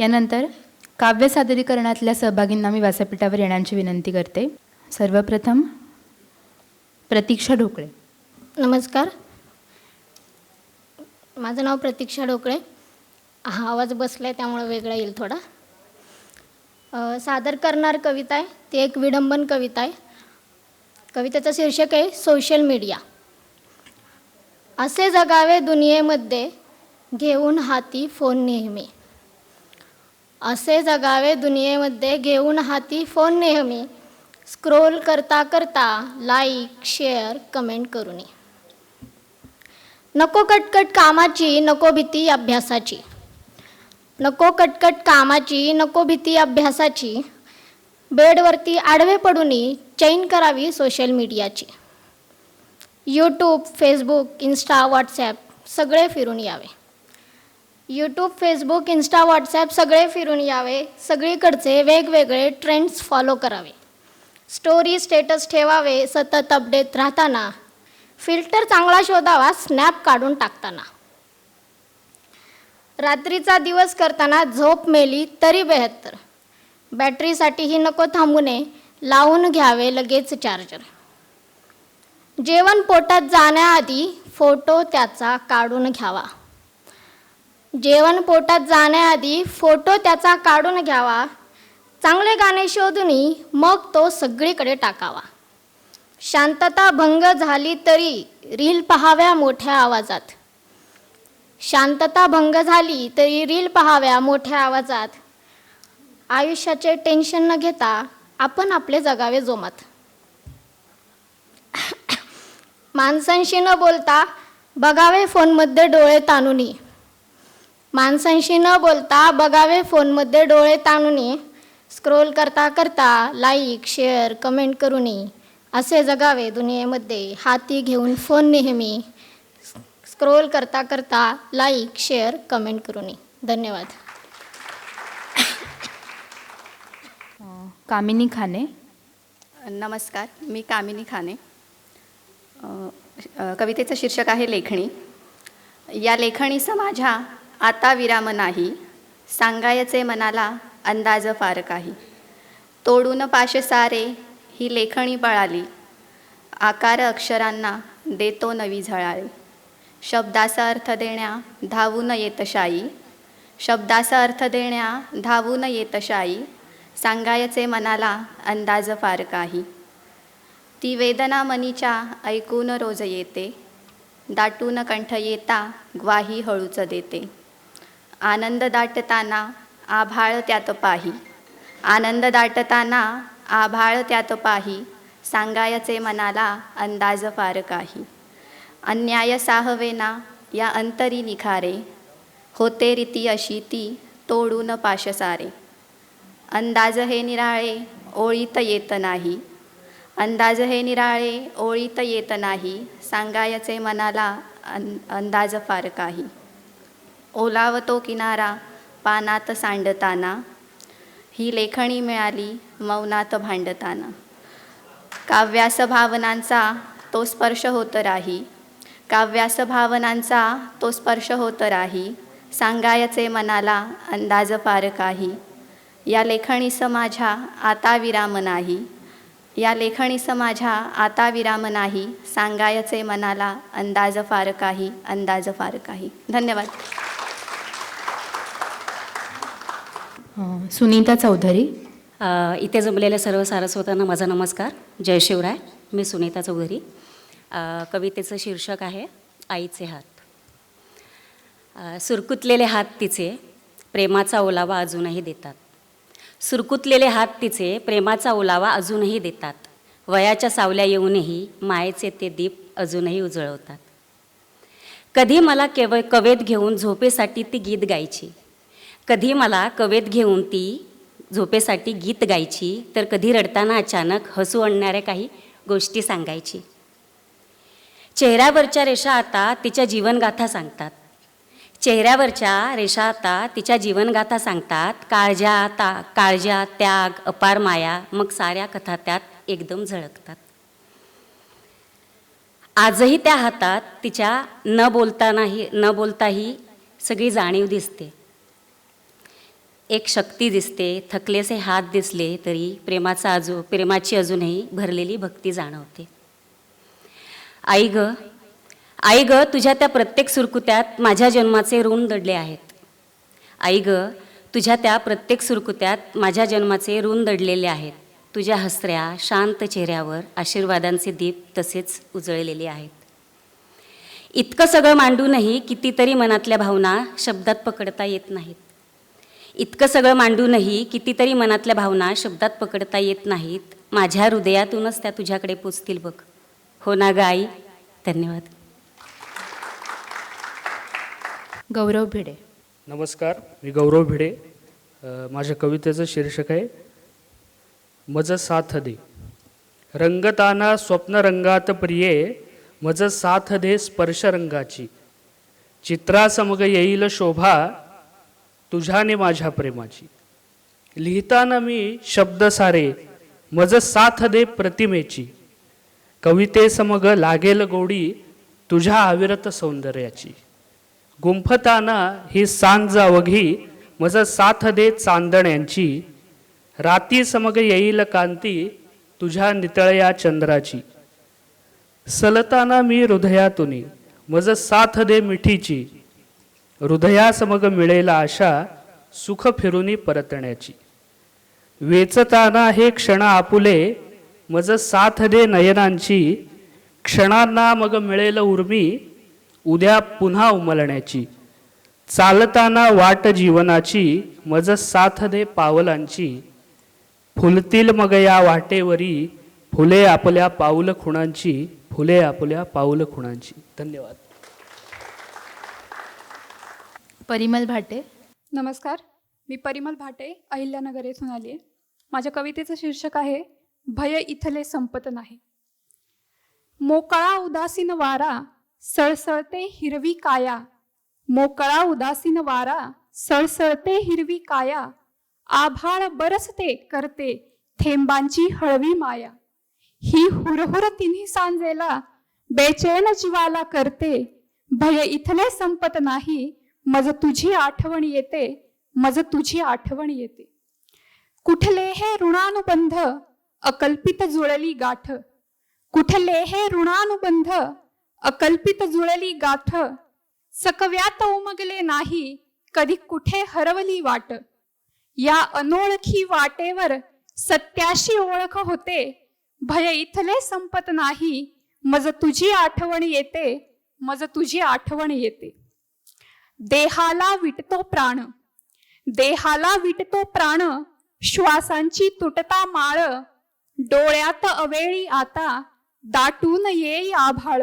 यानंतर काव्य सादरीकरणातल्या सहभागींना मी व्यासपीठावर येण्याची विनंती करते. सर्वप्रथम प्रतीक्षा ढोकळे. नमस्कार, माझं नाव प्रतीक्षा ढोकळे. हा आवाज बसला आहे त्यामुळं वेगळा येईल थोडा. सादर करणार कविता आहे ती एक विडंबन कविता आहे. कवितेचं शीर्षक आहे सोशल मीडिया. असे जगावे दुनियेमध्ये घेऊन हाती फोन नेहमी. असे जगावे दुनियेमध्ये घेऊन हाती फोन नेहमी. स्क्रोल करता करता लाईक शेअर कमेंट करूनी. नको कटकट कामाची नको भीती अभ्यासाची. नको कटकट कामाची नको भीती अभ्यासाची. बेडवरती आडवे पडूनी चैन करावी सोशल मीडियाची. यूट्यूब फेसबुक इंस्टा व्हॉट्सॲप सगळे फिरून यावे. यूट्यूब फेसबुक इंस्टा व्हॉट्सॲप सगळे फिरून यावे. सगळीकडचे वेगवेगळे ट्रेंड्स फॉलो करावे. स्टोरी स्टेटस ठेवावे सतत अपडेट राहताना. फिल्टर चांगला शोधावा स्नॅप काढून टाकताना. रात्रीचा दिवस करताना झोप मेली तरी 72. बॅटरीसाठीही नको थांबू नये लावून घ्यावे लगेच चार्जर. जेवण पोटात जाण्याआधी फोटो त्याचा काढून घ्यावा. जेवण पोटात जाण्याआधी फोटो त्याचा काढून घ्यावा. चांगले गाणे शोधून मग तो सगळीकडे टाकावा. शांतता भंग झाली तरी रील पहाव्या मोठ्या आवाजात. शांतता भंग झाली तरी रील पहाव्या मोठ्या आवाजात. आयुष्याचे टेन्शन न घेता आपण आपले जगावे जोमात. माणसांशी न बोलता बघावे फोनमध्ये डोळे ताणूनी. माणसांशी न बोलता बघावे फोनमध्ये डोळे ताणूनी. स्क्रोल करता करता लाईक शेअर कमेंट करूनी. असे जगावे दुनियेमध्ये हाती घेऊन फोन नेहमी. स्क्रोल करता करता लाईक शेअर कमेंट करूनी. धन्यवाद. कामिनी खाने. नमस्कार, मी कामिनी खाने. कवितेचं शीर्षक आहे लेखणी. या लेखणीचं माझ्या आता विराम नाही. सांगायचे मनाला अंदाज फार काही. तोडून पाश सारे ही लेखणी पळाली. आकार अक्षरांना देतो नवी झळाळी. शब्दाचा अर्थ देण्या धावून येत शाई. शब्दाचा अर्थ देण्या धावून येत शाई. सांगायचे मनाला अंदाज फार काही. ती वेदना मनीच्या ऐकून रोज येते. दाटून कंठ येता ग्वाही हळूच देते. आनंद दाटताना आभाळ त्यात पाही. आनंद दाटताना आभाळ त्यात पाही. सांगायचे मनाला अंदाज फार काही. अन्याय साहवेना या अंतरी निखारे. होते रीती अशी ती तोडून पाश सारे. अंदाज हे निराळे ओळीत येत नाही. अंदाज हे निराळे ओळीत येत नाही. सांगायचे मनाला अंदाज फार काही. ओलावतो किनारा पानात सांडताना. ही लेखणी मिळाली मौनात भांडताना. काव्यास भावनांचा तो स्पर्श होत राही. काव्यास भावनांचा तो स्पर्श होत राही. सांगायचे मनाला अंदाज फार काही. या लेखणीस माझ्या आता विराम नाही. या लेखणीस माझ्या आता विराम नाही. सांगायचे मनाला अंदाज फार काही. अंदाज फार काही. धन्यवाद. सुनीता चौधरी. इथे जमलेल्या सर्व सारस्वतांना माझा नमस्कार. जय शिवराय. मी सुनीता चौधरी. कवितेचं शीर्षक आहे आईचे हात. सुरकुतलेले हात तिचे प्रेमाचा ओलावा अजूनही देतात. सुरकुतलेले हात तिचे प्रेमाचा ओलावा अजूनही देतात. वयाच्या सावल्या येऊनही मायेचे ते दीप अजूनही उजळवतात. कधी मला कवेत घेऊन झोपेसाठी ती गीत गायची. कधी मला कवेत घेऊन ती झोपेसाठी गीत गायची. तर कधी रडताना अचानक हसू आणणाऱ्या काही गोष्टी सांगायची. चेहऱ्यावरच्या रेषा आता तिच्या जीवनगाथा सांगतात. चेहऱ्यावरच्या रेषा आता तिच्या जीवनगाथा सांगतात. काळज्या त्याग अपार माया मग साऱ्या कथा त्यात एकदम झळकतात. आजही त्या हातात तिच्या न बोलताही सगळी जाणीव दिसते. एक शक्ती दिसते, थकलेसे हात दिसले तरी प्रेमाची अजूनही भरलेली भक्ती जाणवते. आई ग तुझ्या त्या प्रत्येक सुरकुत्यात माझ्या जन्माचे ऋण दडले आहेत. आई ग तुझ्या त्या प्रत्येक सुरकुत्यात माझ्या जन्माचे ऋण दडलेले आहेत. तुझ्या हसऱ्या शांत चेहऱ्यावर आशीर्वादांचे दीप तसेच उजळलेले आहेत. इतकं सगळं मांडूनही कितीतरी मनातल्या भावना शब्दात पकडता येत नाहीत. इतकं सगळं मांडूनही कितीतरी मनातल्या भावना शब्दात पकडता येत नाहीत. माझ्या हृदयातूनच त्या तुझ्याकडे पोचतील बघ. हो ना ग आई. धन्यवाद. गौरव भिडे. नमस्कार, मी गौरव भिडे. माझ्या कवितेचं शीर्षक आहे मज साथ दे. रंगताना स्वप्नरंगात प्रिये, मज साथ दे स्पर्श रंगाची. चित्रासमग येईल शोभा, तुझ्याने माझ्या प्रेमाची. लिहिताना मी शब्द सारे, मज साथ दे प्रतिमेची. कवितेसमग लागेल गोडी, तुझ्या अविरत सौंदर्याची. गुंफताना ही सांज अवघी, मज साथ दे चांदण्यांची. राती समग येईल कांती, तुझ्या नितळया चंद्राची. सलताना मी हृदयातुनी, मज साथ दे मिठीची. हृदयासमग मिळेल आशा, सुख फिरुनी परतण्याची. वेचताना हे क्षण आपुले, मज साथ दे नयनांची. क्षणांना मग मिळेल उर्मी, उद्या पुन्हा उमलण्याची. चालताना वाट जीवनाची, मज साथ दे पावलांची. फुलतील मग या वाटेवरी, फुले आपल्या पाऊल खुणांची. फुले आपल्या पाऊल खुणांची. धन्यवाद. परिमल भाटे. नमस्कार, मी परिमल भाटे अहिल्यानगर येथून आली आहे. माझ्या कवितेचं शीर्षक आहे भय इथले संपत नाही. मोकळा उदासीन वारा, सळसळते हिरवी काया. मोकळा उदासीन वारा, सळसळते हिरवी काया. आभाळ बरसते करते, थेंबांची हळवी माया. ही हुरहुर तिन्ही सांजेला, बेचैन जीवाला करते. भय इथले संपत नाही, मज तुझी आठवण येते. मज तुझी आठवण येते. कुठले हे ऋणानुबंध, अकल्पित जुळली गाठ. कुठले हे ऋणानुबंध, अकल्पित जुळली गाठ. सकव्यात उमगले नाही, कधी कुठे हरवली वाट. या अनोळखी वाटेवर सत्याशी ओळख होते. भय इथले संपत नाही, मज तुझी आठवण येते. मज तुझी आठवण येते. देहाला विटतो प्राण, देहाला विटतो प्राण. श्वासांची तुटता माळ, डोळ्यात अवेळी आता दाटून येई आभाळ.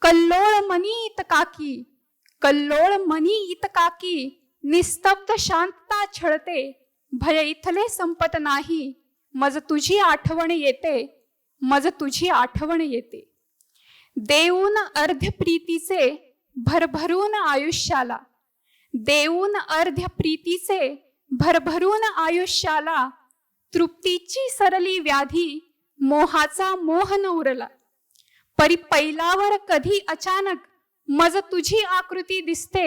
कल्लोळ मनी इतकाकी, कल्लोळ मनी इतकाकी. निस्तब्ध शांतता छळते. भय इथले संपत नाही, मज तुझी आठवण येते. मज तुझी आठवण येते. देऊन अर्ध्य प्रीतीचे भरभरून आयुष्याला. देऊन अर्ध्य प्रीतीचे भरभरून आयुष्याला. तृप्तीची सरली व्याधी, मोहाचा मोह न उरला. परी पैलावर कधी अचानक, मज तुझी आकृती दिसते.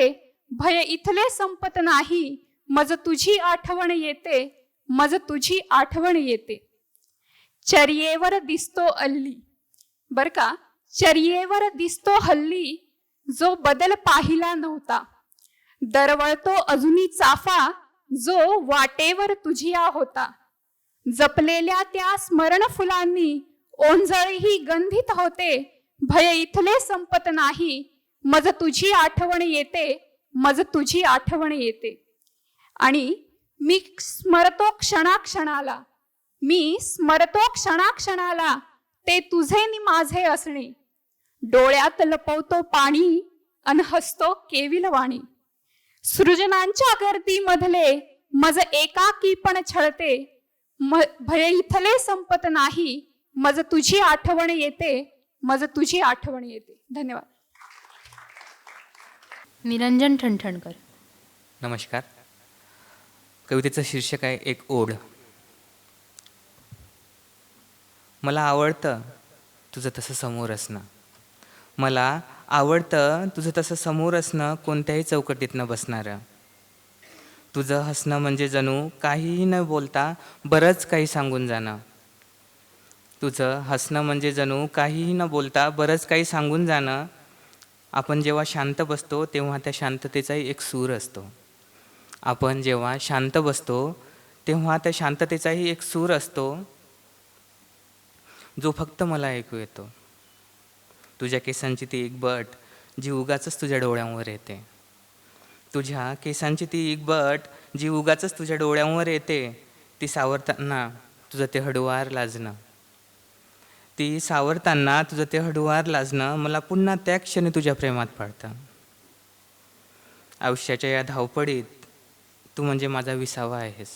भय इथले संपत नाही, मज तुझी आठवण येते. मज तुझी आठवण येते. चर्येवर दिसतो अल्ली, बर का, चर्येवर दिसतो हल्ली. जो बदल पाहिला नव्हता, दरवळतो अजूनी चाफा. जो वाटेवर तुझिया होता. जपलेल्या त्या स्मरण फुलांनी ओंजळही गंधित होते. भय इथले संपत नाही, मज तुझी आठवण येते. मज तुझी आठवण येते. आणि मी स्मरतो क्षणाक्षणाला, मी स्मरतो क्षणाक्षणाला. ते तुझे नि माझे असणे. डोळ्यात लपवतो पाणी, अन हसतो केविल वाणी. सृजनांच्या गर्दीमधले मज एकाकी पण छळते. भय इथले संपत नाही, मज तुझी आठवण येते. मज तुझी आठवण येते. धन्यवाद. निरंजन ठणठणकर. नमस्कार, कवितेचं शीर्षक आहे एक ओढ. मला आवडतं तुझं तसं समोर असणं. मला आवडतं तुझं तसं समोर असणं, कोणत्याही चौकटीत न बसणारं. तुझं हसणं म्हणजे जणू काहीही न बोलता बरंच काही सांगून जाणं. तुझं हसणं म्हणजे जणू काहीही न बोलता बरंच काही सांगून जाणं. आपण जेव्हा शांत बसतो तेव्हा त्या शांततेचाही एक सूर असतो. आपण जेव्हा शांत बसतो तेव्हा त्या शांततेचाही एक सूर असतो, जो फक्त मला ऐकू येतो. तुझ्या केसांची ती एक बट जी उगाचच तुझ्या डोळ्यांवर येते. तुझ्या केसांची ती एक बट जी उगाचच तुझ्या डोळ्यांवर येते. ती सावरताना तुझं ते हळूवार लाजणं. ती सावरताना तुझं ते हळूवार लाजणं मला पुन्हा त्या क्षणी तुझ्या प्रेमात पाडतं. आयुष्याच्या या धावपळीत तू म्हणजे माझा विसावा आहेस.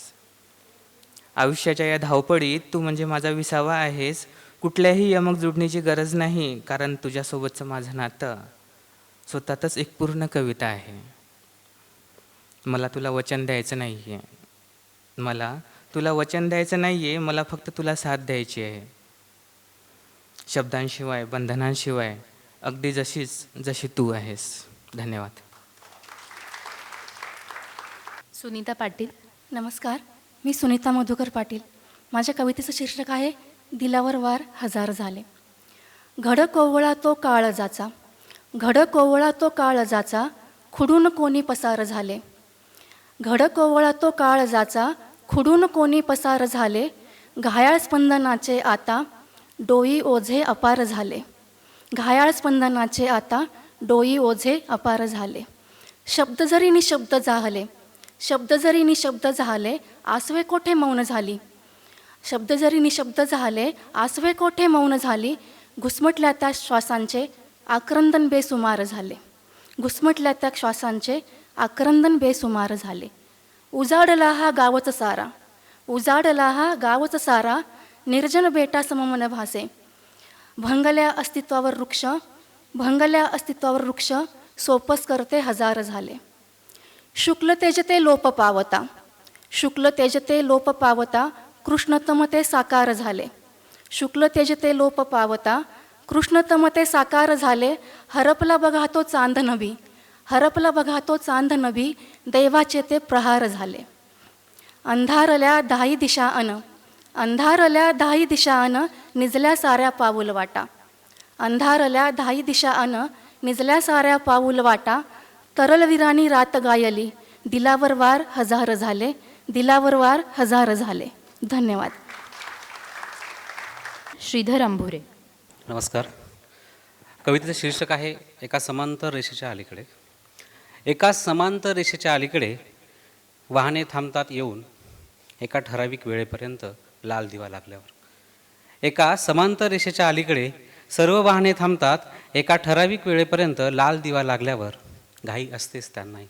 आयुष्याच्या या धावपळीत तू म्हणजे माझा विसावा आहेस. कुठल्याही यमक जोडणीची गरज नाही, कारण तुझ्यासोबतचं माझं नातं स्वतःतच एक पूर्ण कविता आहे. मला तुला वचन द्यायचं नाही आहे. मला तुला वचन द्यायचं नाही आहे. मला फक्त तुला साथ द्यायची आहे. शब्दांशिवाय, बंधनांशिवाय, अगदी जशी तू आहेस. धन्यवाद. सुनीता पाटील. नमस्कार, मी सुनीता मधुकर पाटील. माझ्या कवितेचं शीर्षक आहे दिलावर वार हजार झाले. घड कोवळा तो काळजाचा, घड कोवळा तो काळजाचा, खुडून कोणी पसार झाले. घड कोवळा तो काळजाचा, खुडून कोणी पसार झाले. घायाळ स्पंदनाचे आता डोई ओझे अपार झाले. घायाळ स्पंदनाचे आता डोई ओझे अपार झाले. शब्द जरी निशब्द झाले, शब्द जरी निशब्द झाले, आसवे कोठे मौन झाली. शब्द जरी निशब्द झाले, आसवे कोठे मौन झाली. घुसमटल्या त्या श्वासांचे आक्रंदन बेसुमार झाले. घुसमटल्या त्या श्वासांचे आक्रंदन बेसुमार झाले. उजाडला हा गावच सारा, उजाडला हा गावच सारा, निर्जन बेटा सममन भासे. भंगल्या अस्तित्वावर वृक्ष, भंगल्या अस्तित्वावर वृक्ष, सोपस करते हजार झाले. शुक्ल तेजते लोप पावता, शुक्ल तेजते लोप पावता, कृष्णतम ते साकार झाले. शुक्ल तेजते लोप पावता, कृष्णतम ते साकार झाले. हरपला बघा तो चांद नभी, हरपला बघा तो चांद नभी, दैवाचे ते प्रहार झाले. अंधारल्या दाही दिशा अन, अंधारल्या दाही दिशा अन, निजल्या साऱ्या पाऊल वाटा. अंधारल्या दाही दिशा अन, निजल्या साऱ्या पाऊल वाटा. तरलवीरानी रात गायली, दिलावर वार हजार झाले. दिलावर वार हजार झाले. धन्यवाद. श्रीधर अंभुरे. नमस्कार. कवितेचं शीर्षक आहे एका समांतर रेषेच्या अलीकडे. एका समांतर रेषेच्या अलीकडे वाहने थांबतात येऊन एका ठराविक वेळेपर्यंत लाल दिवा लागल्यावर. एका समांतर रेषेच्या अलीकडे सर्व वाहने थांबतात एका ठराविक वेळेपर्यंत लाल दिवा लागल्यावर. घाई असतेच त्यांनाही,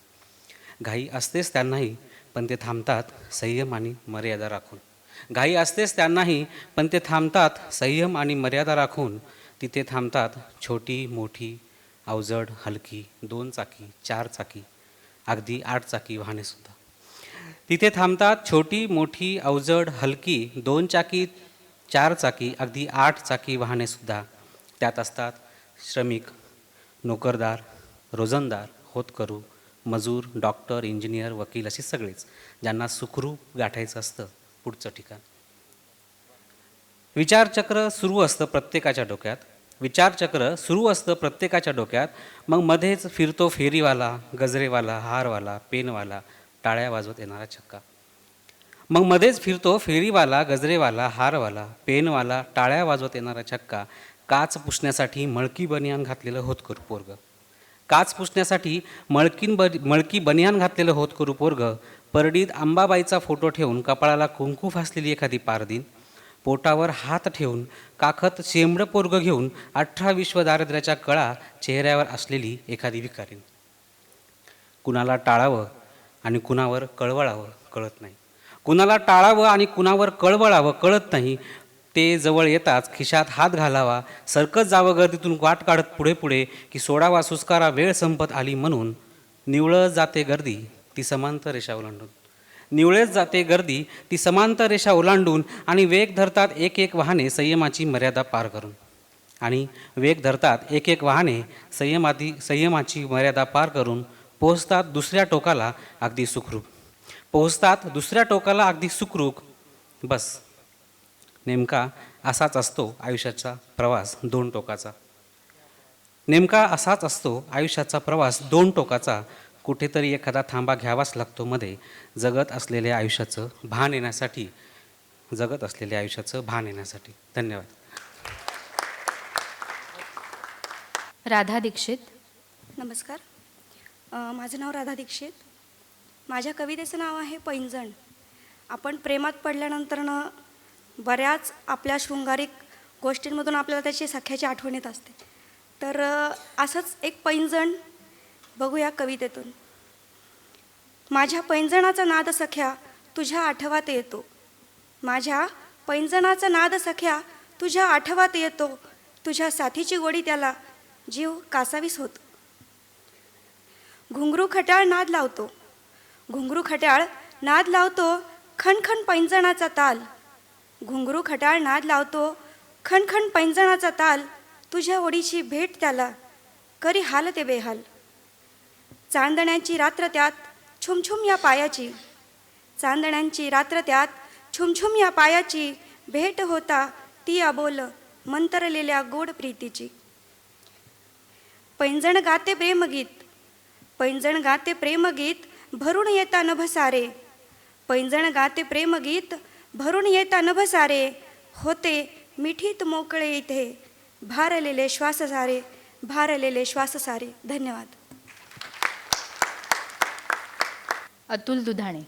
घाई असतेच त्यांनाही, पण ते थांबतात संयम आणि मर्यादा राखून. घाई असतेच त्यांनाही, पण ते थांबतात संयम आणि मर्यादा राखून. तिथे थांबतात छोटी मोठी अवजड हलकी 2 चाकी 4 चाकी अगदी 8 चाकी वाहनेसुद्धा. तिथे थांबतात छोटी मोठी अवजड हलकी 2 चाकी 4 चाकी अगदी 8 चाकी वाहनेसुद्धा. त्यात असतात श्रमिक, नोकरदार, रोजंदार, होतकरू, मजूर, डॉक्टर, इंजिनियर, वकील असे सगळेच, ज्यांना सुखरूप गाठायचं असतं पुढचं ठिकाण. विचारचक्र सुरू असतं प्रत्येकाच्या डोक्यात, विचारचक्र सुरू असतं प्रत्येकाच्या डोक्यात. मग मध्येच फिरतो फेरीवाला, गजरेवाला, हारवाला, पेनवाला, टाळ्या वाजवत येणारा छक्का. मग मध्येच फिरतो फेरीवाला, गजरेवाला, हारवाला, पेनवाला, टाळ्या वाजवत येणारा छक्का. काच पुसण्यासाठी मळकी बनियान घातलेलं होतकरू पोरगं, काच पुसण्यासाठी मळकी बनियान घातलेलं होतकरू पोरगं. परडीत अंबाबाईचा फोटो ठेवून कपाळाला कुंकू फासलेली एखादी पारदीन, पोटावर हात ठेवून काखत शेंबडं पोरगं घेऊन 18 विश्व दारिद्र्याच्या कळा चेहऱ्यावर असलेली एखादी भिकारीन. कुणाला टाळावं आणि कुणावर कळवळावं कळत नाही, कुणाला टाळावं आणि कुणावर कळवळावं कळत नाही. ते जवळ येताच खिशात हात घालावा, सरकत जावं गर्दीतून वाट काढत पुढे पुढे, की सोडावा सुस्कारा वेळ संपत आली म्हणून. निवळत जाते गर्दी ती समांतर रेषा ओलांडून, निवळत जाते गर्दी ती समांतर रेषा ओलांडून. आणि वेग धरतात एक एक वाहने संयमाची मर्यादा पार करून, आणि वेग धरतात एक एक वाहने संयमाची मर्यादा पार करून. पोहोचतात दुसऱ्या टोकाला अगदी सुखरूप, पोहोचतात दुसऱ्या टोकाला अगदी सुखरूप. बस नेमका असाच असतो आयुष्याचा प्रवास दोन टोकाचा. नेमका असाच असतो आयुष्याचा प्रवास दोन टोकाचा. कुठेतरी एखादा थांबा घ्यावाच लागतो मध्ये, जगत असलेल्या आयुष्याचं भान येण्यासाठी. जगत असलेल्या आयुष्याचं भान येण्यासाठी. धन्यवाद. राधा दीक्षित. नमस्कार. माझं नाव राधा दीक्षित. माझ्या कवितेचं नाव आहे पैंजण. आपण प्रेमात पडल्यानंतरनं बऱ्याच आपल्या शृंगारिक गोष्टींमधून आपल्याला त्याची सख्याची आठवण येत असते. तर असंच एक पैंजण बघूया कवितेतून. माझ्या पैंजणाचा नाद सख्या तुझ्या आठवात येतो. माझ्या पैंजणाचा नाद सख्या तुझ्या आठवात येतो. तुझ्या साथीची गोडी त्याला जीव कासावीस होतो. घुंगरू खट्याळ नाद लावतो. घुंगरू खट्याळ नाद लावतो खणखण पैंजणाचा ताल. घुंगरू खट्याळ नाद लावतो खणखण पैंजणाचा ताल. तुझ्या ओढीची भेट त्याला करी हाल ते बेहाल. चांदण्यांची रात्र त्यात छुमछुम या पायाची. चांदण्यांची रात्र त्यात छुमछुम या पायाची. भेट होता ती अबोल मंतरलेल्या गोड प्रीतीची. पैंजण गाते प्रेमगीत. पैंजण गाते प्रेमगीत भरून येता नभ सारे. पैंजण गाते प्रेमगीत भरून येता नभ सारे. होते मिठीत मोकळे इथे भारलेले श्वास सारे. भारलेले श्वास सारे. धन्यवाद. अतुल दुधाणे.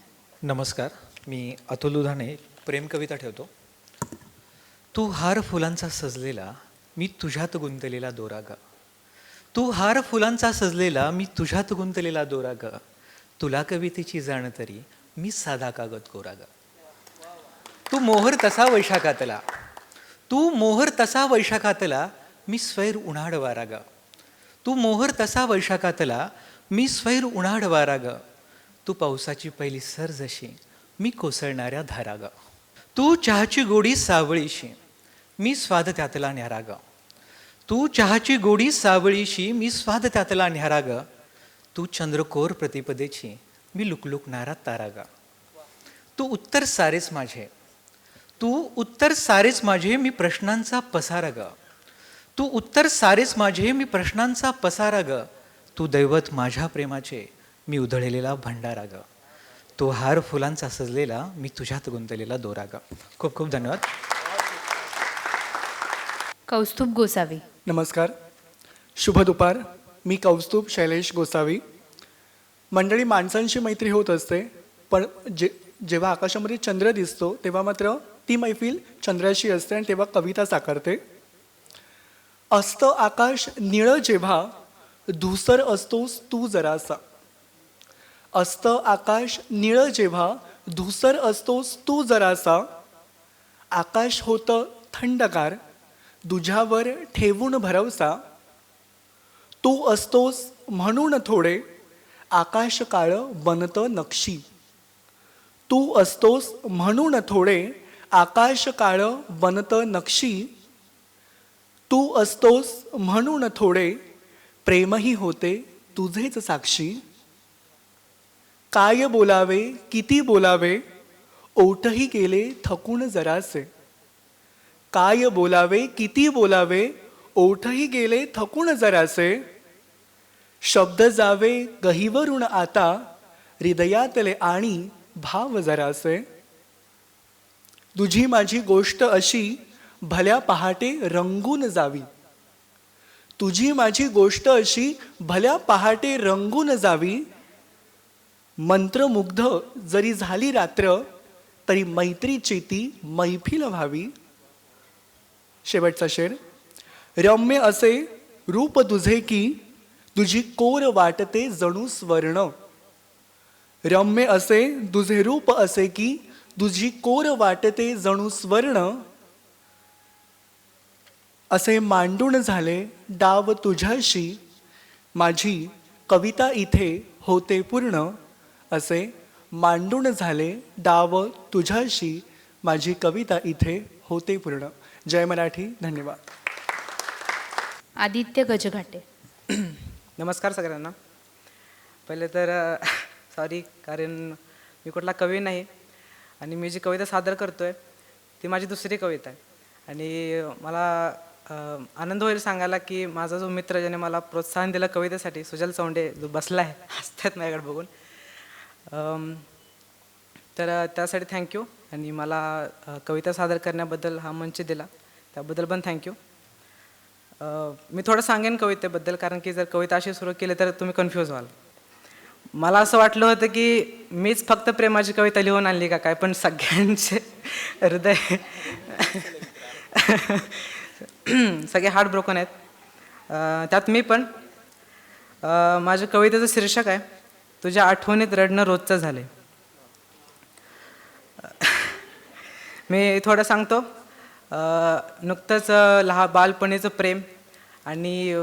नमस्कार. मी अतुल दुधाणे प्रेम कविता ठेवतो. तू हार फुलांचा सजलेला मी तुझ्यात गुंतलेला दोरा ग. तू हार फुलांचा सजलेला मी तुझ्यात गुंतलेला दोरा ग. तुला कवितेची जाण तरी मी साधा कागद कोरा ग. तू मोहर तसा वैशाखातला. तू मोहर तसा वैशाखातला मी स्वैर उन्हाळ वारा ग. तू मोहर तसा वैशाखातला मी स्वैर उन्हाळ वारा ग. तू पावसाची पहिली सर जशी मी कोसळणाऱ्या धारा ग. तू चहाची गोडी सावळीशी मी स्वाद त्यातला न्यारा ग. तू चहाची गोडी सावळीशी मी स्वाद त्यातला न्यारा ग. तू चंद्रकोर प्रतिपदेची मी लुकलुकणारा तारा ग. तू उत्तर सारेच माझे. तू उत्तर सारेच माझे मी प्रश्नांचा पसारा ग. तू उत्तर सारेच माझे मी प्रश्नांचा पसारा ग. तू दैवत माझ्या प्रेमाचे मी उधळलेला भंडारा ग. तो हार फुलांचा सजलेला मी तुझ्यात गुंतलेला दोरा ग. खूप खूप धन्यवाद. कौस्तुभ गोसावी. नमस्कार. शुभ दुपार. मी कौस्तुभ शैलेश गोसावी. मंडळी, माणसांशी मैत्री होत असते, पण जेव्हा आकाशामध्ये चंद्र दिसतो तेव्हा मात्र ती मैफिल चंद्राशी असते आणि तेव्हा कविता साकारते. असतं आकाश निळं जेव्हा धूसर असतोस तू जरासा. असतं आकाश निळं जेव्हा धूसर असतोस तू जरासा. आकाश होतं थंडगार तुझ्यावर ठेवून भरवसा. तू असतोस म्हणून थोडे आकाश काळं बनतं नक्षी. तू असतोस म्हणून थोडे आकाश काळं बनतं नक्षी. तू असतोस म्हणून थोडे प्रेमही होते तुझेच साक्षी. काय बोलावे किती बोलावे ओठही गेले थकून जरासे. काय बोलावे किती बोलावे ओठही गेले थकून जरासे. शब्द जावे गहिवरून आता हृदयातले आणि भाव जरासे. तुझी माझी गोष्ट अशी भल्या पहाटे रंगून जावी. तुझी माझी गोष्ट अशी भल्या पहाटे रंगून जावी. मंत्रमुग्ध जरी झाली रात्र तरी मैत्रीची ती मैफिल व्हावी. शेवटचा शेर. रम्य असे रूप तुझे की तुझी कोर वाटते जणू स्वर्ण. रम्य असे तुझे रूप असे की तुझी कोर वाटते जणू स्वर्ण. असे मांडून झाले डाव तुझ्याशी माझी कविता इथे होते पूर्ण. असे मांडून झाले डाव तुझ्याशी माझी कविता इथे होते पूर्ण. जय मराठी. धन्यवाद. आदित्य गजघाटे. नमस्कार सगळ्यांना. पहिले तर सॉरी, कारण मी कुठला कवी नाही आणि मी जी कविता सादर करतो आहे ती माझी दुसरी कविता आहे. आणि मला आनंद होईल सांगायला की माझा जो मित्र ज्याने मला प्रोत्साहन दिलं कवितेसाठी, सुजल चौंडे, जो बसला आहे हसतात माझ्याकडे बघून, तर त्यासाठी थँक्यू. आणि मला कविता सादर करण्याबद्दल हा मंच दिला त्याबद्दल पण थँक्यू. मी थोडं सांगेन कवितेबद्दल, कारण की जर कविता अशी सुरू केली तर तुम्ही कन्फ्यूज व्हाल. मला असं वाटलं होतं की मीच फक्त प्रेमाची कविता लिहून आणली का काय, पण सगळ्यांचे हृदय सगळे हार्ट ब्रोकन आहेत, त्यात मी पण. माझ्या कवितेचं शीर्षक आहे तुझ्या आठवणीत रडणं रोजचं झाले. मी थोडं सांगतो. नुकतंच बालपणीचं प्रेम, आणि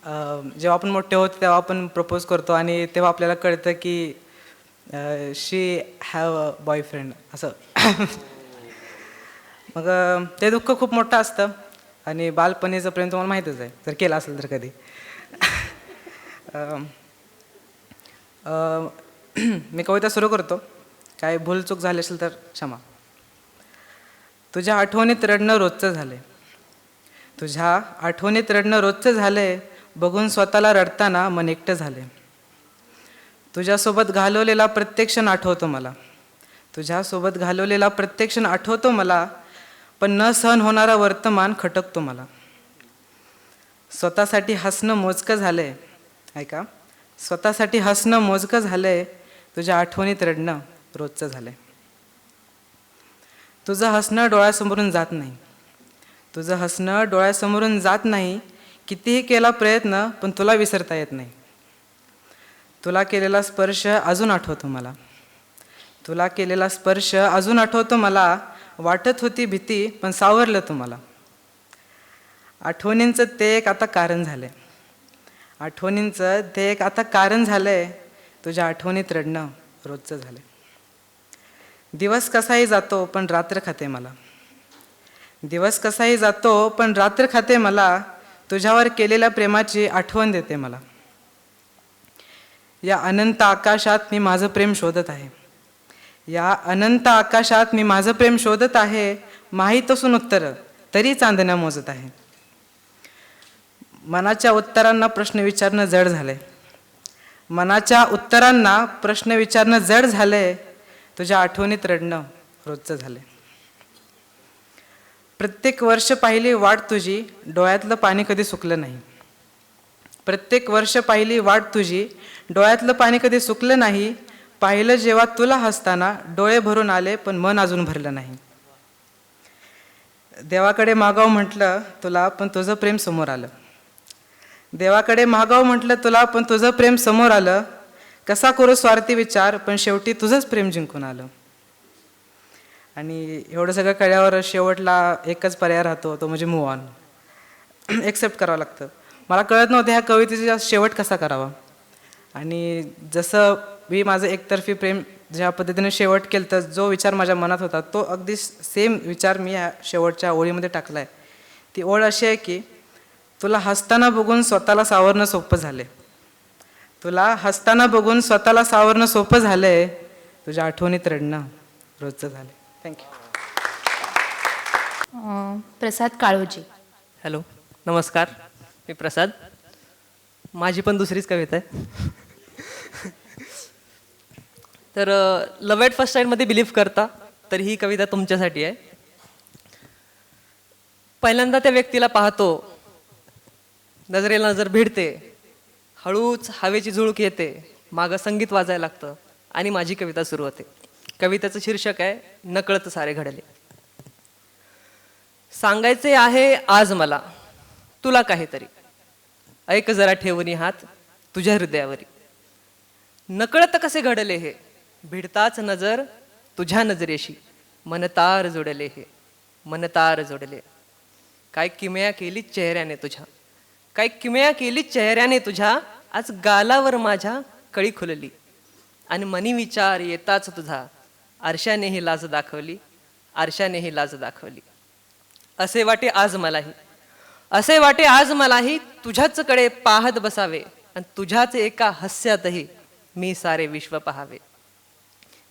जेव्हा आपण मोठे होतो तेव्हा आपण प्रपोज करतो आणि तेव्हा आपल्याला कळतं की शी हॅव अ बॉयफ्रेंड असं. मग ते दुःख खूप मोठं असतं. आणि बालपणीचं प्रेम तुम्हाला माहीतच आहे जर केलं असेल तर कधी. मी कविता सुरू करतो, काय भूलचूक झाली असेल तर क्षमा. तुझ्या आठवणीत रडणं रोजचं झाले, तुझ्या आठवणीत रडणं रोजचं झाले, बघून स्वतःला रडताना मन एकटं झाले. तुझ्यासोबत घालवलेला प्रत्येक क्षण आठवतो मला, तुझ्यासोबत घालवलेला प्रत्येक क्षण आठवतो मला, पण न सहन होणारा वर्तमान खटकतो मला. स्वतःसाठी हसणं मोजकं झाले, ऐका, स्वतःसाठी हसणं मोजकं झाले, तुझ्या आठवणीत रडणं रोजचं झाले. तुझं हसणं डोळ्यासमोरून जात नाही, तुझं हसणं डोळ्यासमोरून जात नाही, कितीही केला प्रयत्न पण तुला विसरता येत नाही. तुला केलेला स्पर्श अजून आठवतो मला, तुला केलेला स्पर्श अजून आठवतो मला, वाटत होती भीती पण सावरलं तुम्हाला. आठवणींचं ते एक आता कारण झाले, आठवणींचं ते एक आता कारण झालंय, तुझ्या आठवणीत रडणं रोजचं झाले. दिवस कसाही जातो पण रात्र खाते मला, दिवस कसाही जातो पण रात्र खाते मला, तुझ्यावर केलेल्या प्रेमाची आठवण देते मला. या अनंत आकाशात मी माझं प्रेम शोधत आहे, या अनंत आकाशात मी माझं प्रेम शोधत आहे, माहीत असून उत्तर तरी चांदण्या मोजत आहे. मनाच्या उत्तरांना प्रश्न विचारणं जड झालंय, मनाच्या उत्तरांना प्रश्न विचारणं जड झालंय, तुझ्या आठवणीत रडणं रोजचं झाले. प्रत्येक वर्ष पाहिली वाट तुझी, डोळ्यातलं पाणी कधी सुकलं नाही. प्रत्येक वर्ष पाहिली वाट तुझी, डोळ्यातलं पाणी कधी सुकलं नाही. पाहिलं जेव्हा तुला हसताना, डोळे भरून आले पण मन अजून भरलं नाही. देवाकडे मागावं म्हटलं तुला पण तुझं प्रेम समोर आलं, देवाकडे मागावं म्हटलं तुला पण तुझं प्रेम समोर आलं. कसा करू स्वार्थी विचार पण शेवटी तुझंच प्रेम जिंकून आलं. आणि एवढं सगळं कळल्यावर शेवटला एकच पर्याय राहतो, तो म्हणजे मूव ऑन, एक्सेप्ट करावं लागतं. मला कळत नव्हतं ह्या कवितेचा शेवट कसा करावा. आणि जसं मी माझं एकतर्फी प्रेम ज्या पद्धतीने शेवट केलं, तर जो विचार माझ्या मनात होता तो अगदी सेम विचार मी या शेवटच्या ओळीमध्ये टाकला आहे. ती ओळ अशी आहे की तुला हसताना बघून स्वतःला सावरणं सोपं झाले, तुला हसताना बघून स्वतःला सावरणं सोपं झालंय, तुझ्या आठवणीत रडणं रोजचं झालं. थँक्यू. प्रसाद काळोजी. हॅलो, नमस्कार, मी प्रसाद. माझी पण दुसरीच कविता आहे. तर लव्ह ॲट फर्स्ट साईडमध्ये बिलीव्ह करता, तर ही कविता तुमच्यासाठी आहे. पहिल्यांदा त्या व्यक्तीला पाहतो, नजरेला नजर भिडते, हळूच हवेची झुळूक येते, मागं संगीत वाजायला लागतं आणि माझी कविता सुरू होते. कवितेचं शीर्षक आहे नकळत सारे घडले. सांगायचे आहे आज मला तुला काहीतरी, ऐक जरा ठेवून हात तुझ्या हृदयावरी. नकळत कसे घडले हे, भिडताच नजर तुझ्या नजरेशी, मनतार जोडले हे, मनतार जोडले. काय किमया केली चेहऱ्याने तुझ्या, काय किमया केली चेहऱ्याने तुझ्या, आज गालावर माझ्या कळी खुलली. आणि मनी विचार येताच तुझा, आरशानेही लाज दाखवली, आरशानेही लाज दाखवली. असे वाटे आज मलाही, असे वाटे आज मलाही, तुझ्याच कडे पाहत बसावे आणि तुझ्याच एका हास्यातही मी सारे विश्व पहावे.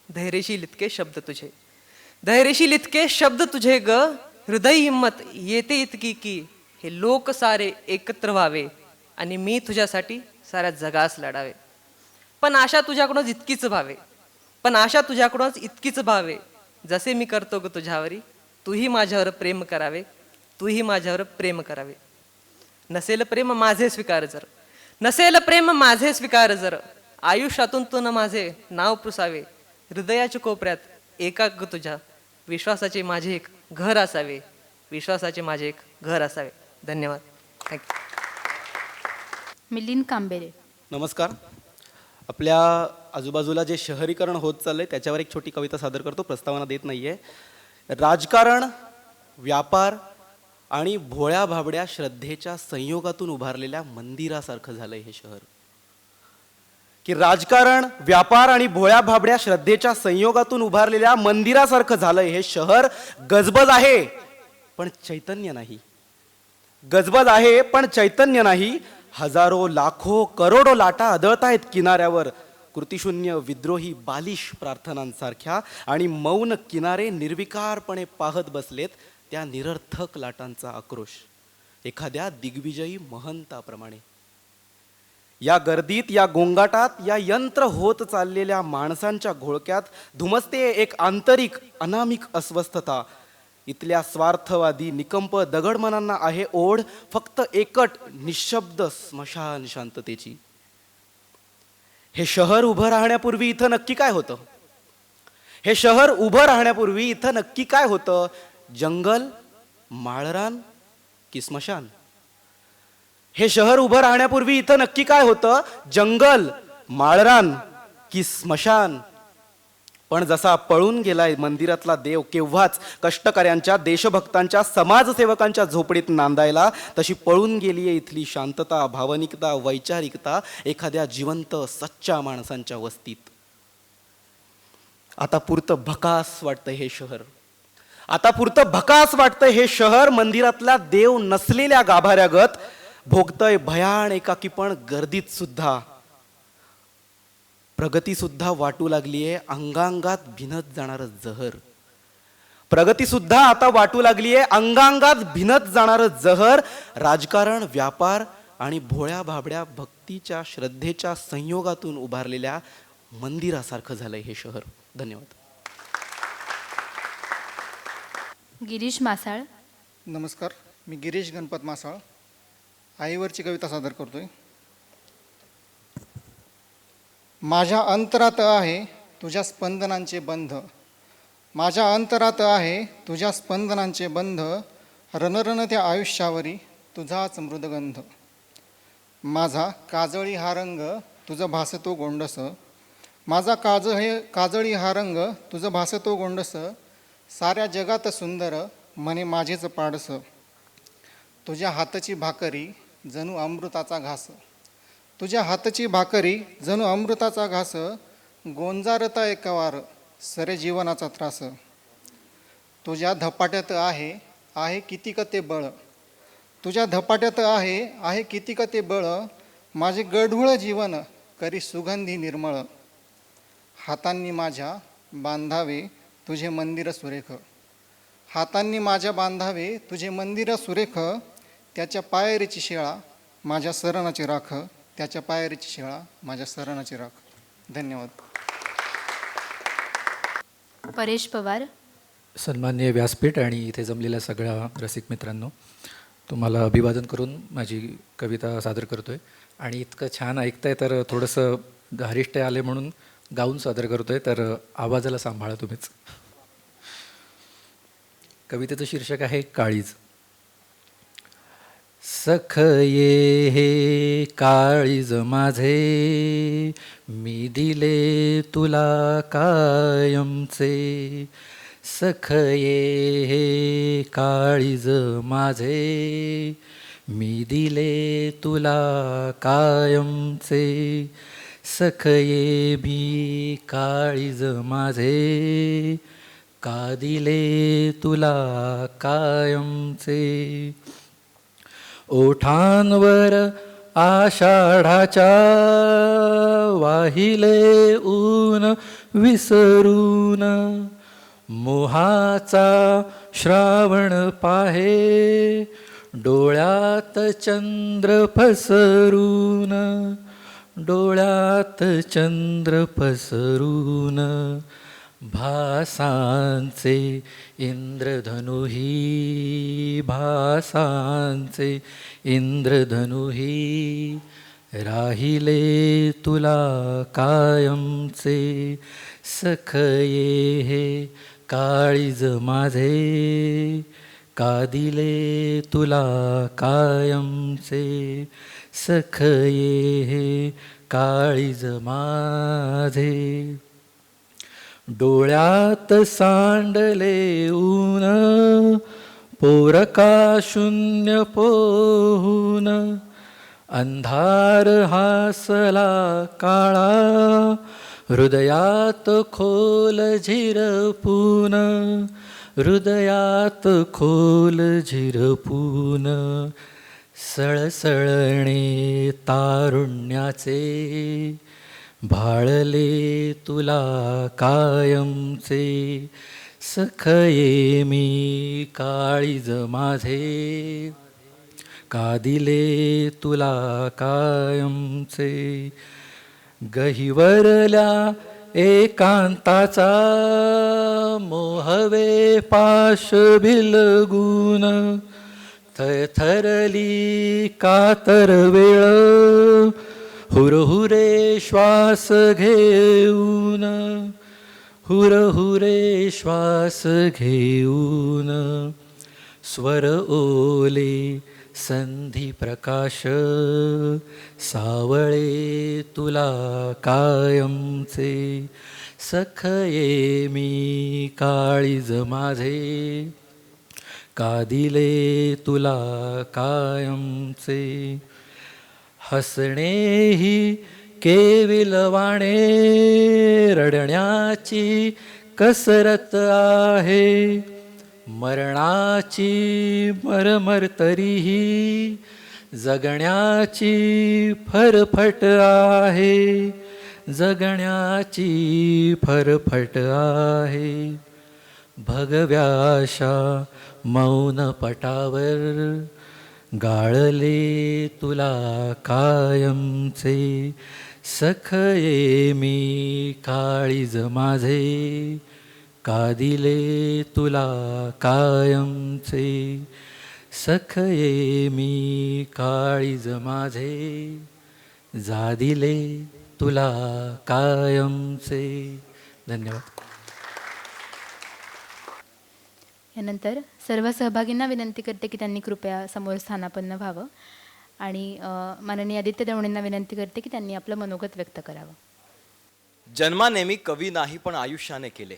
धैर्यशील इतके शब्द तुझे. धैर्यशील इतके शब्द तुझे ग, हृदय हिंमत येते इतकी की हे लोक सारे एकत्र व्हावे आणि मी तुझ्यासाठी साऱ्या जगास लढावे. पण आशा तुझ्याकडूनच इतकीच व्हावे, पण आशा तुझ्याकडूनच इतकीच व्हावे, जसे मी करतो ग तुझ्यावरी, तूही माझ्यावर प्रेम करावे, तूही माझ्यावर प्रेम करावे. नसेल प्रेम माझे स्वीकार जर, नसेल प्रेम माझे स्वीकार जर, आयुष्यातून तू न माझे नाव पुसावे. हृदयाच्या कोपऱ्यात एका ग तुझ्या, विश्वासाचे माझे एक घर असावे, विश्वासाचे माझे एक घर असावे. धन्यवाद. थँक्यू. मिलिंद कांबेरे. नमस्कार. आपल्या आजूबाजूला जे शहरीकरण होत चाललं आहे त्याच्यावर एक छोटी कविता सादर करतो, प्रस्तावना देत नाही आहे. राजकारण, व्यापार आणि भोळ्या भाबड्या श्रद्धेच्या संयोगातून उभारलेल्या मंदिरासारखं झालं हे शहर. की राजकारण, व्यापार आणि भोळ्या भाबड्या श्रद्धेच्या संयोगातून उभारलेल्या मंदिरासारखं झालं हे शहर. गजबज आहे पण चैतन्य नाही, गजबज आहे पण चैतन्य नाही. हजारो लाखो करोडो लाटा आदळतायत किनाऱ्यावर, कृतिशून्य विद्रोही बालिश प्रार्थनांसारख्या, आणि मौन किनारे निर्विकारपणे पाहत बसलेत त्या निरर्थक लाटांचा आक्रोश एखाद्या दिग्विजयी महंताप्रमाणे. या गर्दीत, या गोंगाटात, या यंत्र होत चाललेल्या माणसांच्या घोळक्यात धुमसते एक आंतरिक अनामिक अस्वस्थता. इथल्या स्वार्थवादी निकंप दगडमनांना आहे ओढ फक्त एकट निशब्द स्मशान शांततेची. हे शहर उभं राहण्यापूर्वी इथं नक्की काय होतं? हे शहर उभं राहण्यापूर्वी इथं नक्की काय होतं? जंगल, माळरान की स्मशान? हे शहर उभं राहण्यापूर्वी इथं नक्की काय होतं? जंगल, माळरान की स्मशान? पण जसा पळून गेलाय मंदिरातला देव केव्हाच कष्टकऱ्यांच्या, देशभक्तांच्या, समाजसेवकांच्या झोपडीत नांदायला, तशी पळून गेलीये इथली शांतता, भावनिकता, वैचारिकता एखाद्या जिवंत सच्च्या माणसांच्या वस्तीत. आता पुरतं भकास वाटतं हे शहर, आता पुरतं भकास वाटतं हे शहर. मंदिरातला देव नसलेल्या गाभाऱ्यागत भोगतय भयान एकाकीपण गर्दीत सुद्धा. प्रगती सुद्धा वाटू लागलीये अंगांगात भिनत जाणारं जहर. प्रगती सुद्धा आता वाटू लागलीये अंगांगात भिनत जाणारं जहर. राजकारण, व्यापार आणि भोळ्या भाबड्या भक्तीच्या, श्रद्धेच्या संयोगातून उभारलेल्या मंदिरासारखं झालंय हे शहर. धन्यवाद. गिरीश मासाळ. नमस्कार, मी गिरीश गणपत मासाळ आईवरची कविता सादर करतोय. माझ्या अंतरात आहे तुझ्या स्पंदनांचे बंध, माझ्या अंतरात आहे तुझ्या स्पंदनांचे बंध, रणरण त्या आयुष्यावरी तुझाच मृदगंध. माझा काजळी हा रंग तुझं भासतो गोंडस, माझा काजळी हा रंग तुझं भासतो गोंडस, साऱ्या जगात सुंदर म्हणे माझेच पाडस. तुझ्या हातची भाकरी जणू अमृताचा घास, तुझ्या हातची भाकरी जणू अमृताचा घास, गोंजारता एकवार सरे जीवनाचा त्रास. तुझ्या धपाट्यात आहे कितीक ते बळ, तुझ्या धपाट्यात आहे कितीक ते बळ, माझे गढूळ जीवन करी सुगंधी निर्मळ. हातांनी माझ्या बांधावे तुझे मंदिर सुरेख, हातांनी माझ्या बांधावे तुझे मंदिर सुरेख, त्याच्या पायरीची शिळा माझ्या सरणाची राख, त्याच्या पायरीची शिळा माझ्या सरणाची राख. धन्यवाद. परेश पवार. सन्माननीय व्यासपीठ आणि इथे जमलेल्या सगळ्या रसिक मित्रांनो, तुम्हाला अभिवादन करून माझी कविता सादर करतो आहे. आणि इतकं छान ऐकताय तर थोडंसं धारिष्ट आले म्हणून गाऊन सादर करतो आहे, तर आवाजाला सांभाळा तुम्हीच. कवितेचं शीर्षक आहे काळीज. सख ये हे काळीज माझे, मी दिले तुला कायमचे. सख ये हे काळीज माझे, मी दिले तुला कायमचे. सख ये मी काळीज माझे, का दिले तुला कायमचे. ओठांवर आषाढाच्या वाहिले ऊन विसरून मोहाचा श्रावण पाहे डोळ्यात चंद्र पसरून डोळ्यात चंद्र पसरून भासांचे इंद्रधनुही भासांचे इंद्रधनुही राहिले तुला कायमचे सखये हे काळीज माझे का दिले तुला कायमचे सखये हे काळीज माझे डोळ्यात सांडले ऊन पोरका शून्य पोहून अंधार हासला काळा हृदयात खोल झिरपून हृदयात खोल झिरपून सळसळणे तारुण्याचे भाळले तुला कायमचे सखये मी काळीज माझे का दिले तुला कायमचे गहिवरल्या एकांताचा मोहवे पाश भिलगून थरथरली कातर वेळ हुरहुरे श्वास घेऊन हुरहुरे श्वास घेऊन स्वर ओले संधी प्रकाश सावळे तुला कायमचे सखये मी काळीज माझे का दिले तुला कायमचे हसणे ही केविलवाणे रडण्याची कसरत आहे मरणाची मरमर तरीही जगण्याची फरफट आहे जगण्याची फरफट आहे भगव्याशा मौन पटावर गाळले तुला कायमचे सखये मी काळीज माझे का दिले तुला कायमचे सखये मी काळीज माझे जा दिले तुला कायमचे. धन्यवाद. यानंतर सर्व सहभागींना विनंती करते की त्यांनी कृपया समोर स्थानापन्न व्हावं आणि माननीय आदित्य दवणेंना विनंती करते की त्यांनी आपलं मनोगत व्यक्त करावं. जन्मानेमी कवी नाही पण आयुष्याने केले.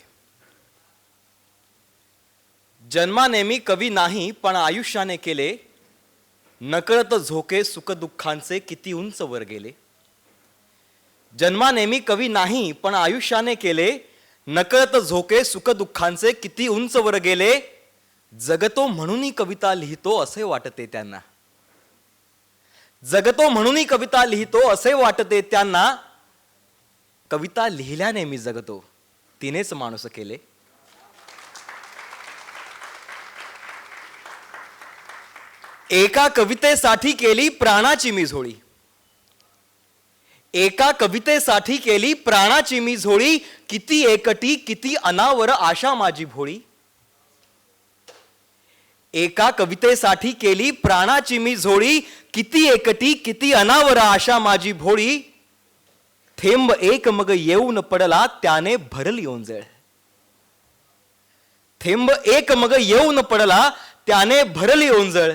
जन्मानेमी कवी नाही पण आयुष्याने केले. नकळत झोके सुखदुःखांचे किती उंच वर गेले. जन्मानेमी कवी नाही पण आयुष्याने केले. नकळत झोके सुखदुःखांचे किती उंच वर गेले. जगतो म्हणूनही कविता लिहितो असे वाटते त्यांना. जगतो म्हणूनही कविता लिहितो असे वाटते त्यांना. कविता लिहिल्याने मी जगतो तिनेच माणूस केले. एका कवितेसाठी केली प्राणाची मी झोळी. एका कवितेसाठी केली प्राणाची मी झोळी. किती एकटी किती अनावर आशा माझी भोळी. एका कवितेसाठी केली प्राणाची मी झोळी. किती एकटी किती अनावर आशा माझी भोळी. थेंब एक मग येऊन पडला त्याने भरली ओंजळ. थेंब एक मग येऊन पडला त्याने भरली ओंजळ.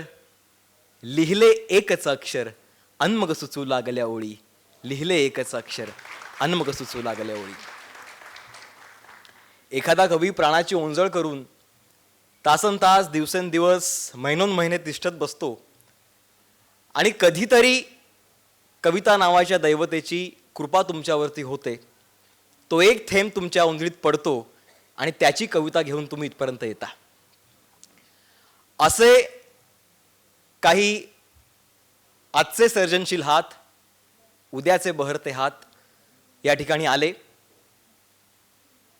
लिहिले एकच अक्षर अन मग सुचू लागल्या ओळी. लिहिले एकच अक्षर अन मग सुचू लागल्या ओळी. एखादा कवी प्राणाची ओंजळ करून तासनतास दिवसेंदिवस महिनोन्महिने तिष्ठत बसतो आणि कधीतरी कविता नावाच्या दैवतेची कृपा तुमच्यावरती होते. तो एक थेंब तुमच्या ओंजळीत पडतो आणि त्याची कविता घेऊन तुम्ही इथपर्यंत येता. असे काही आजचे सर्जनशील हात, उद्याचे बहरते हात या ठिकाणी आले.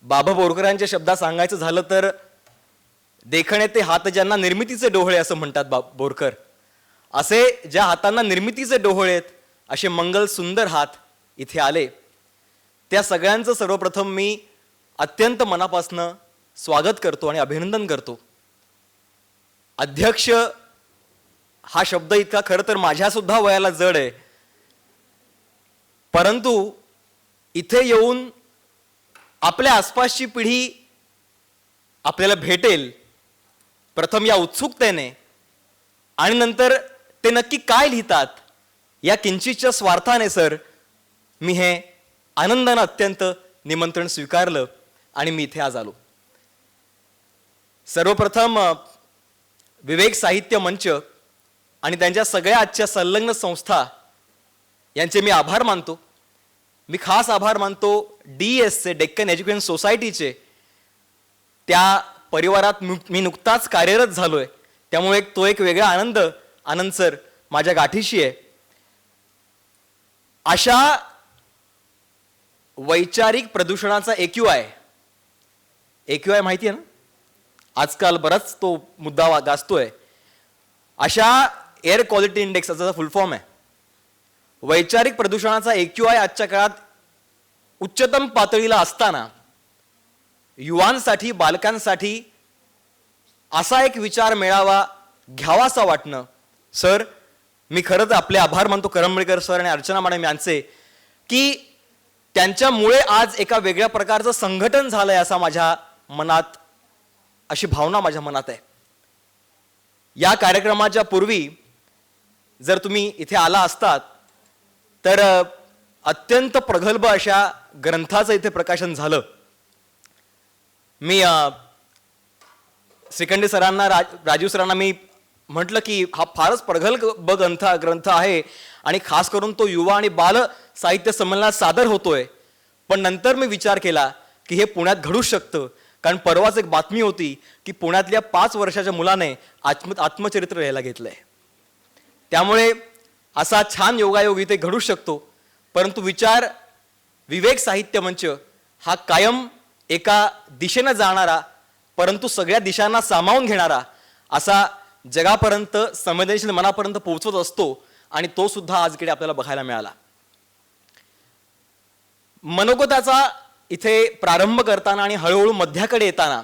बाबा बोरकरांच्या शब्दात सांगायचं झालं तर देखणे ते हात ज्यांना निर्मितीचे डोहळे असं म्हणतात बोरकर. असे ज्या हातांना निर्मितीचे डोहळे आहेत असे मंगल सुंदर हात इथे आले. त्या सगळ्यांचं सर्वप्रथम मी अत्यंत मनापासनं स्वागत करतो आणि अभिनंदन करतो. अध्यक्ष हा शब्द इतका खरं तर माझ्यासुद्धा वयाला जड आहे, परंतु इथे येऊन आपल्या आसपासची पिढी आपल्याला भेटेल प्रथम या उत्सुकतेने आणि नंतर ते नक्की काय लिहितात या किंचितच्या स्वार्थाने सर मी हे आनंदानं अत्यंत निमंत्रण स्वीकारलं आणि मी इथे आज आलो. सर्वप्रथम विवेक साहित्य मंच आणि त्यांच्या सगळ्या आजच्या संलग्न संस्था यांचे मी आभार मानतो. मी खास आभार मानतो DESचे, डेक्कन एज्युकेशन सोसायटीचे. त्या परिवारात मी नुकताच कार्यरत झालोय, त्यामुळे तो एक वेगळा आनंद सर माझ्या गाठीशी आहे. अशा वैचारिक प्रदूषणाचा AQI माहिती आहे ना, आजकाल बराच तो मुद्दा गाजतोय. अशा एअर क्वालिटी इंडेक्स असा फुल फॉर्म आहे. वैचारिक प्रदूषणाचा AQI आजच्या काळात उच्चतम पातळीला असताना युवांसाठी, बालकांसाठी असा एक विचार मेळावा घ्यावासा वाटणं सर मी खरंच आपले आभार मानतो करंबेळकर सर आणि अर्चना मॅडम यांचे की त्यांच्यामुळे आज एका वेगळ्या प्रकारचं संघटन झालंय असा माझ्या मनात, अशी भावना माझ्या मनात आहे. या कार्यक्रमाच्या पूर्वी जर तुम्ही इथे आला असतात तर अत्यंत प्रगल्भ अशा ग्रंथाचं इथे प्रकाशन झालं. मी श्रीखंडे सरांना, राजीव सरांना मी म्हटलं की हा फारच प्रगल्भ ग्रंथ आहे आणि खास करून तो युवा आणि बाल साहित्य संमेलनात सादर होतोय. पण नंतर मी विचार केला की हे पुण्यात घडूच शकतं, कारण परवाच एक बातमी होती की पुण्यातल्या 5 वर्षाच्या मुलाने आत्मचरित्र लिहायला घेतलंय. त्यामुळे असा छान योगायोग इथे घडू शकतो. परंतु विवेक साहित्य मंच हा कायम एका दिशेनं जाणारा परंतु सगळ्या दिशांना सामावून घेणारा असा जगापर्यंत संवेदनशील मनापर्यंत पोहोचवत असतो आणि तो सुद्धा आजकडे आपल्याला बघायला मिळाला. मनोगताचा इथे प्रारंभ करताना आणि हळूहळू मध्याकडे येताना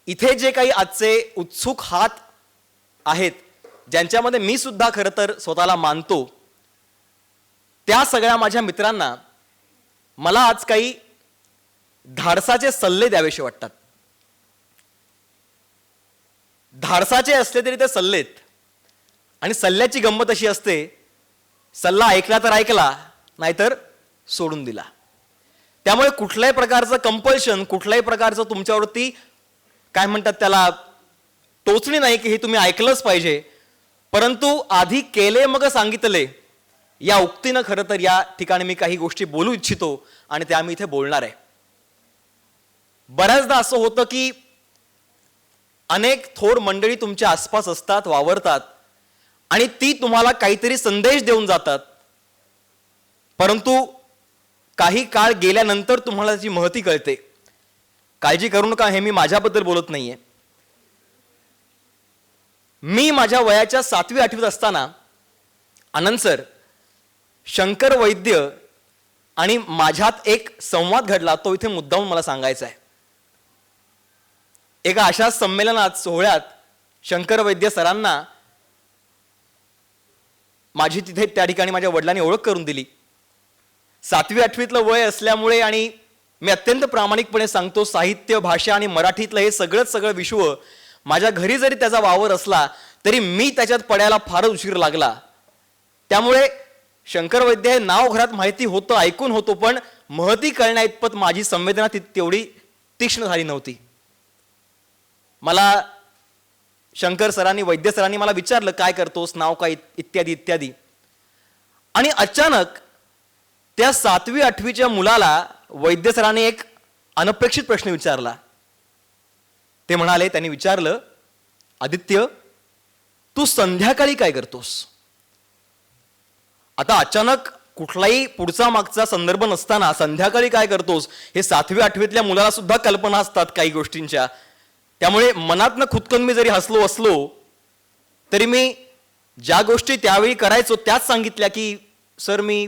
इथे जे काही आजचे उत्सुक हात आहेत ज्यांच्यामध्ये मी सुद्धा खरं तर स्वतःला मानतो, त्या सगळ्या माझ्या मित्रांना मला आज काही धाडसाचे सल्ले द्यावेसे वाटतात. धाडसाचे असले तरी ते सल्लेत आणि सल्ल्याची गंमत अशी असते, सल्ला ऐकला तर ऐकला नाहीतर सोडून दिला. त्यामुळे कुठल्याही प्रकारचं कंपल्शन, कुठल्याही प्रकारचं तुमच्यावरती काय म्हणतात त्याला टोचणी नाही की हे तुम्ही ऐकलंच पाहिजे, परंतु आधी केले मग सांगितले या उक्तीनं खरं तर या ठिकाणी मी काही गोष्टी बोलू इच्छितो आणि त्या मी इथे बोलणार आहे. बऱ्याचदा असं होतं की अनेक थोर मंडळी तुमच्या आसपास असतात, वावरतात आणि ती तुम्हाला काहीतरी संदेश देऊन जातात, परंतु काही काळ गेल्यानंतर तुम्हाला त्याची महती कळते. काळजी करू नका, हे मी माझ्याबद्दल बोलत नाहीये. मी माझ्या वयाच्या 7वी 8वीत असताना आनंद सर, शंकर वैद्य आणि माझ्यात एक संवाद घडला, तो इथे मुद्दामून मला सांगायचा आहे. एका अशा संमेलनात, सोहळ्यात शंकर वैद्य सरांना माझी तिथे त्या ठिकाणी माझ्या वडिलांनी ओळख करून दिली. 7वी 8वीतलं वय असल्यामुळे आणि मी अत्यंत प्रामाणिकपणे सांगतो, साहित्य, भाषा आणि मराठीतलं हे सगळं विश्व माझ्या घरी जरी त्याचा वावर असला तरी मी त्याच्यात पडायला फारच उशीर लागला. त्यामुळे शंकर वैद्य हे नाव घरात माहिती होतं, ऐकून होतो, पण महती कळण्या इतपत माझी संवेदना तेवढी तीक्ष्ण झाली नव्हती. मला शंकर सरांनी, वैद्य सरांनी मला विचारलं काय करतोस, नाव काय, इत्यादी इत्यादी. आणि अचानक त्या 7वी 8वीच्या मुलाला वैद्य सरांनी एक अनपेक्षित प्रश्न विचारला. ते म्हणाले, त्यांनी विचारलं, आदित्य तू संध्याकाळी काय करतोस? आता अचानक कुठलाही पुढचा मागचा संदर्भ नसताना संध्याकाळी काय करतोस हे 7वी 8वीतल्या मुलाला सुद्धा कल्पना असतात काही गोष्टींच्या. त्यामुळे मनातनं खुदकन मी जरी हसलो असलो तरी मी ज्या गोष्टी त्यावेळी करायचो त्याच सांगितल्या की सर मी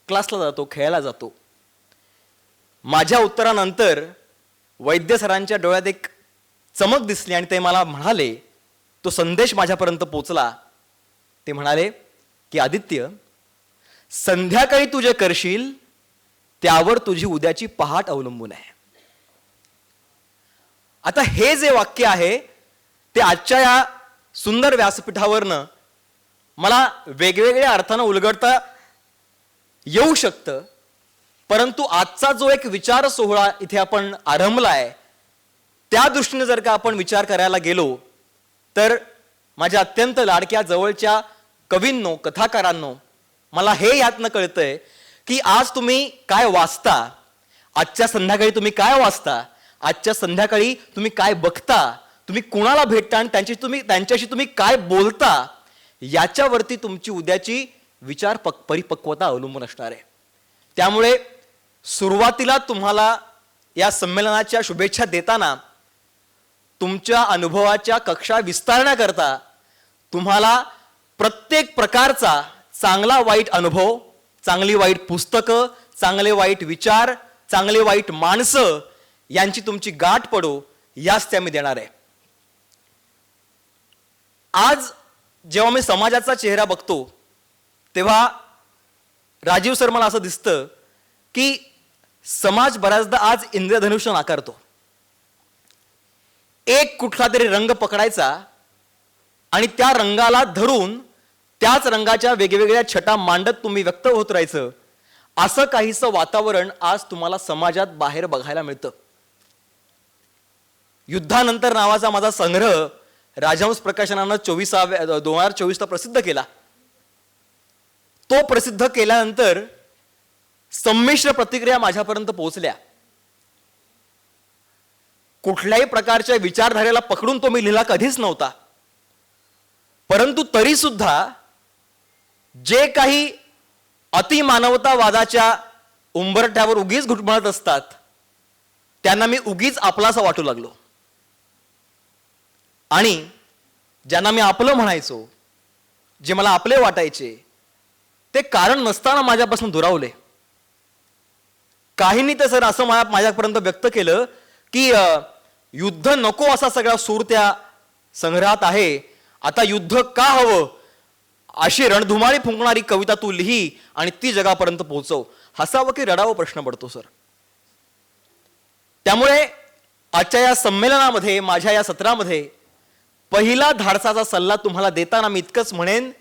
क्लासला जातो, खेळायला जातो. माझ्या उत्तरानंतर वैद्य सरांच्या डोळ्यात एक चमक दिसली आणि ते मला म्हणाले, तो संदेश माझ्यापर्यंत पोचला. ते म्हणाले की आदित्य, संध्याकाळी तू जे करशील त्यावर तुझी उद्याची पहाट अवलंबून आहे. आता हे जे वाक्य आहे ते आजच्या या सुंदर व्यासपीठावरनं मला वेगवेगळ्या अर्थानं उलगडता येऊ शकतं, परंतु आजचा जो एक विचार सोहळा इथे आपण आरंभलाय त्या दृष्टीने जर का आपण विचार करायला गेलो तर माझ्या अत्यंत लाडक्या जवळच्या कवींनो, कथाकारांनो, मला हे यातनं कळतंय की आज तुम्ही काय वाचता, आजच्या संध्याकाळी तुम्ही काय वाचता, आजच्या संध्याकाळी तुम्ही काय बघता, तुम्ही कुणाला भेटता आणि त्यांच्याशी तुम्ही काय बोलता, याच्यावरती तुमची उद्याची विचार परिपक्वता अवलंबून असणार आहे. त्यामुळे सुरुवातीला तुम्हाला या संमेलनाच्या शुभेच्छा देताना तुमच्या अनुभवाच्या कक्षा विस्तारण्याकरता तुम्हाला प्रत्येक प्रकारचा चांगला वाईट अनुभव, चांगली वाईट पुस्तकं, चांगले वाईट विचार, चांगले वाईट माणसं यांची तुमची गाठ पडो याच त्या मी देणार आहे. आज जेव्हा मी समाजाचा चेहरा बघतो तेव्हा राजीव सर मला असं दिसतं की समाज बऱ्याचदा आज इंद्रधनुष्य नाकारतो. एक कुठला तरी रंग पकडायचा आणि त्या रंगाला धरून त्याच रंगाच्या वेगवेगळ्या छटा मांडत तुम्ही व्यक्त होत राहायचं, असं काहीसं वातावरण आज तुम्हाला समाजात बाहेर बघायला मिळतं. युद्धानंतर नावाचा माझा संग्रह राजहंस प्रकाशनानं 2024ला प्रसिद्ध केला. तो प्रसिद्ध केल्यानंतर संमिश्र प्रतिक्रिया माझ्यापर्यंत पोहोचल्या. कुठल्याही प्रकारच्या विचारधारेला पकडून तो मी लिहिला कधीच नव्हता, परंतु तरी सुद्धा जे काही अतिमानवतावादाच्या उंबरठ्यावर उगीच घुटमळत असतात त्यांना मी उगीच आपलासा वाटू लागलो आणि ज्यांना मी आपलं म्हणायचो, जे मला आपले वाटायचे, ते कारण नसताना माझ्यापासून दुरावले. काहींनी तर सर असं माझ्यापर्यंत व्यक्त केलं की युद्ध नको असा सगळा सूर त्या संग्रहात आहे, आता युद्ध का हवं अशी रणधुमाळी फुंकणारी कविता तू लिही आणि ती जगापर्यंत पोहोचव. हसावं की रडावं प्रश्न पडतो सर. त्यामुळे आजच्या या संमेलनामध्ये, माझ्या या सत्रामध्ये पहिला धाडसाचा सल्ला तुम्हाला देताना मी इतकंच म्हणेन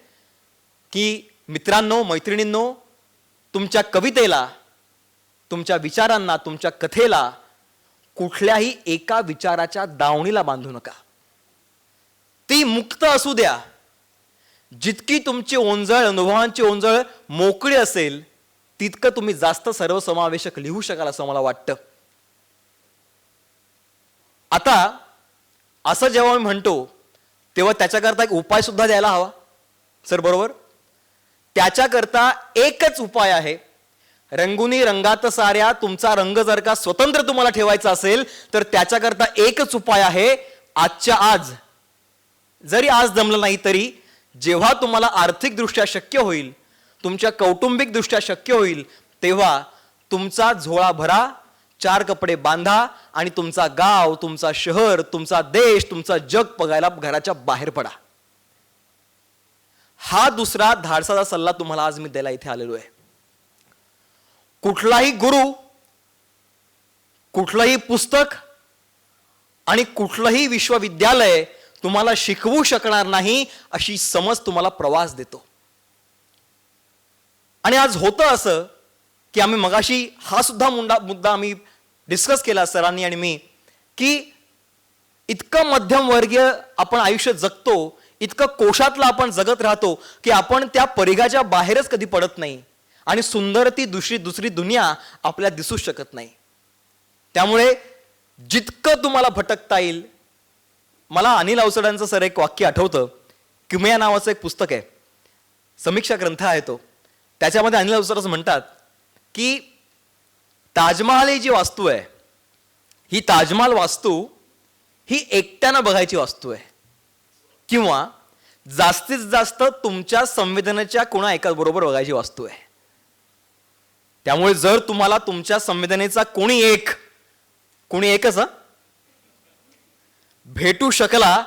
की मित्रांनो, मैत्रिणींनो, तुमच्या कवितेला, तुमच्या विचारांना, तुमच्या कथेला कुठल्याही एका विचाराच्या दावणीला बांधू नका. ती मुक्त असू द्या. जितकी तुमची ओंजळ, अनुभवांची ओंजळ मोकळी असेल तितकं तुम्ही जास्त सर्वसमावेशक लिहू शकाल असं मला वाटतं. आता असं जेव्हा मी म्हणतो तेव्हा त्याच्याकरता एक उपाय सुद्धा द्यायला हवा सर, बरोबर? त्याच्याकरता एकच उपाय आहे. रंगुनी रंगात साऱ्या तुमचा रंग जर का स्वतंत्र तुम्हाला ठेवायचा असेल तर त्याच्याकरता एकच उपाय आहे. आजच्या आज, जरी आज जमलं नाही तरी जेव्हा तुम्हाला आर्थिकदृष्ट्या शक्य होईल, तुमच्या कौटुंबिकदृष्ट्या शक्य होईल, तेव्हा तुमचा झोळा भरा, 4 कपडे बांधा आणि तुमचा गाव, तुमचा शहर, तुमचा देश, तुमचा जग बघायला घराच्या बाहेर पडा. हा दुसरा धाडसाचा सल्ला तुम्हाला आज मी द्यायला इथे आलेलो आहे. कुठलाही गुरु, कुठलंही पुस्तक आणि कुठलंही विश्वविद्यालय तुम्हाला शिकवू शकणार नाही अशी समज तुम्हाला प्रवास देतो. आणि आज होतं असं की आम्ही मगाशी हा सुद्धा मुद्दा आम्ही डिस्कस केला सरांनी आणि मी, की इतकं मध्यमवर्गीय आपण आयुष्य जगतो, इतकं कोशातलं आपण जगत राहतो की आपण त्या परिघाच्या बाहेरच कधी पडत नाही आणि सुंदर ती दुसरी दुनिया आपल्याला दिसूच शकत नाही. त्यामुळे जितकं तुम्हाला भटकता येईल, मला अनिल अवचडांचं सर एक वाक्य आठवतं. किमया नावाचं एक पुस्तक आहे, समीक्षा ग्रंथ आहे तो. त्याच्यामध्ये अनिल अवसरच म्हणतात की ताजमहाल ही जी वास्तू आहे, ही ताजमहाल वास्तू ही एकट्यानं बघायची वास्तू आहे किंवा जास्तीत जास्त तुमच्या संवेदनेच्या कोणा एका बरोबर बघायची वास्तू आहे. त्यामुळे जर तुम्हाला तुमच्या संवेदनेचा कोणी एकच भेटू शकला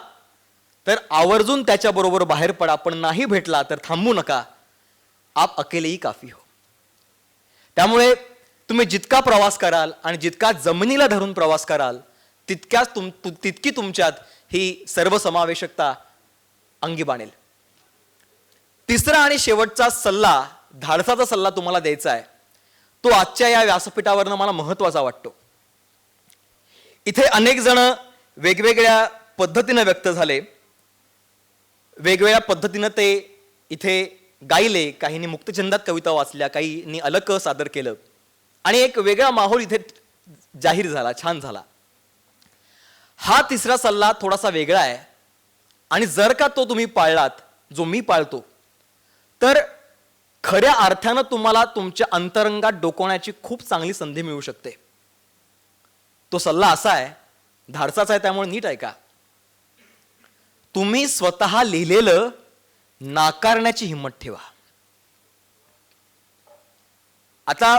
तर आवर्जून त्याच्याबरोबर बाहेर पडा, पण नाही भेटला तर थांबू नका. आप अकेले ही काफी हो. त्यामुळे तुम्ही जितका प्रवास कराल आणि जितका जमिनीला धरून प्रवास कराल तितकी तुमच्यात ही सर्वसमावेशकता अंगी बाणेल. तिसरा आणि शेवटचा सल्ला, धाडसाचा सल्ला तुम्हाला द्यायचा आहे, तो आजच्या या व्यासपीठावरनं मला महत्वाचा वाटतो. इथे अनेक जण वेगवेगळ्या पद्धतीनं व्यक्त झाले, वेगवेगळ्या पद्धतीनं ते इथे गायले, काहींनी मुक्तछंदात कविता वाचल्या, काहींनी अलक सादर केलं आणि एक वेगळा माहोल इथे जाहीर झाला, छान झाला. हा तिसरा सल्ला थोडासा वेगळा आहे आणि जर का तो तुम्ही पाळलात, जो मी पाळतो, तर खऱ्या अर्थानं तुम्हाला तुमच्या अंतरंगात डोकवण्याची खूप चांगली संधी मिळू शकते. तो सल्ला असा आहे, धाडसाचा आहे, त्यामुळे नीट ऐका. तुम्ही स्वतः लिहिलेलं नाकारण्याची हिंमत ठेवा. आता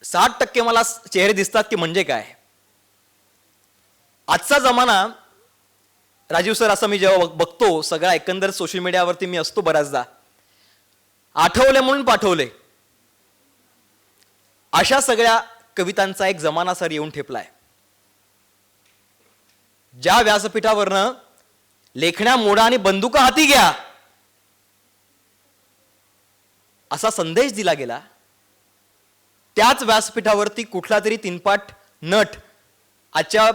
60% मला चेहरे दिसतात की म्हणजे काय. आजचा जमाना, राजीव सर, असं मी जेव्हा बघतो सगळा एकंदर सोशल मीडियावरती मी असतो बऱ्याचदा, आठवले म्हणून पाठवले, अशा सगळ्या कवितांचा एक जमाना सर येऊन ठेपलाय. ज्या व्यासपीठावरनं लेखण्या मोडा आणि बंदुका हाती घ्या असा संदेश दिला गेला, त्याच व्यासपीठावरती कुठला तरी तीनपाट नट आजच्या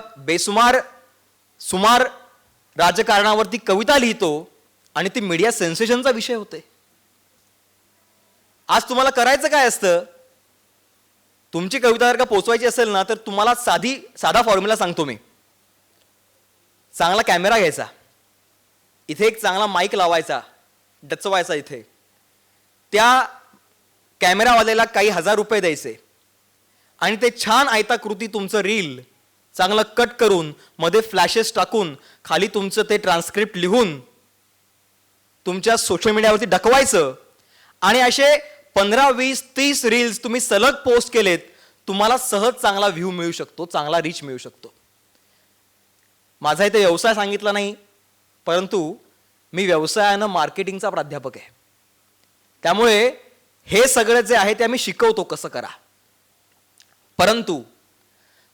सुमार राजकारणावरती कविता लिहितो आणि ती मीडिया सेन्सेशनचा विषय होते. आज तुम्हाला करायचं काय असतं, तुमची कविता जर का पोचवायची असेल ना, तर तुम्हाला साधा फॉर्म्युला सांगतो मी. चांगला कॅमेरा घ्यायचा, इथे एक चांगला माईक लावायचा, डचवायचा इथे, त्या कॅमेरावाल्याला काही ₹1000 द्यायचे आणि ते छान आयताकृती तुमचं रील चांगलं कट करून, मध्ये फ्लॅशेस टाकून, खाली तुमचं ते ट्रान्स्क्रिप्ट लिहून तुमच्या सोशल मीडियावरती डकवायचं आणि असे 15, 20, 30 रील्स तुम्ही सलग पोस्ट केलेत, तुम्हाला सहज चांगला व्ह्यू मिळू शकतो, चांगला रीच मिळू शकतो. माझा इथे व्यवसाय सांगितला नाही, परंतु मी व्यवसायानं मार्केटिंगचा प्राध्यापक आहे. त्यामुळे हे सगळं जे आहे ते आम्ही शिकवतो कसं करा. परंतु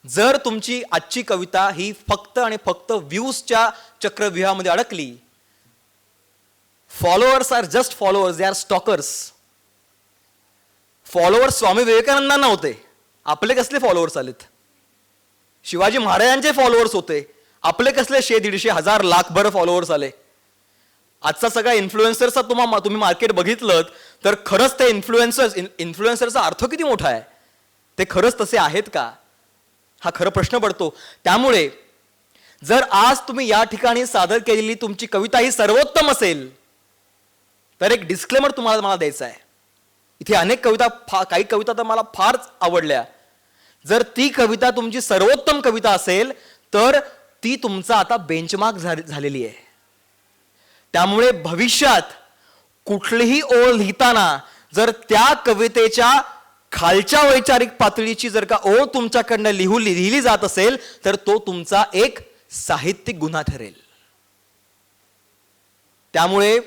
जर तुमची आजची कविता ही फक्त आणि फक्त व्ह्यूजच्या चक्रव्यूहामध्ये अडकली, followers are just followers, they are stalkers. Followers Swami विवेकानंदांना होते, आपले कसले फॉलोअर्स आलेत. शिवाजी महाराजांचे फॉलोअर्स होते, आपले कसले 100, 150, 1000, लाखभर फॉलोअर्स आले. आजचा सगळा इन्फ्लुएन्सरचा तुम्ही मार्केट बघितलं तर खरंच ते इन्फ्लुएन्सरचा अर्थ किती मोठा आहे, ते खरंच तसे आहेत का, हा खरं प्रश्न पडतो. त्यामुळे जर आज तुम्ही या ठिकाणी सादर केलेली तुमची कविता ही सर्वोत्तम असेल तर एक डिस्क्लेमर तुम्हाला मला द्यायचं आहे. इथे अनेक कविता, काही कविता तर मला फारच आवडल्या. जर ती कविता तुमची सर्वोत्तम कविता असेल तर ती तुमचा आता बेंचमार्क झालेली आहे. त्यामुळे भविष्यात कुठलीही ओळ लिहिताना जर त्या कवितेच्या खालच्या वैचारिक पातळीची जर का ओळ तुमच्याकडनं लिहिली जात असेल तर तो तुमचा एक साहित्यिक गुन्हा ठरेल. त्यामुळे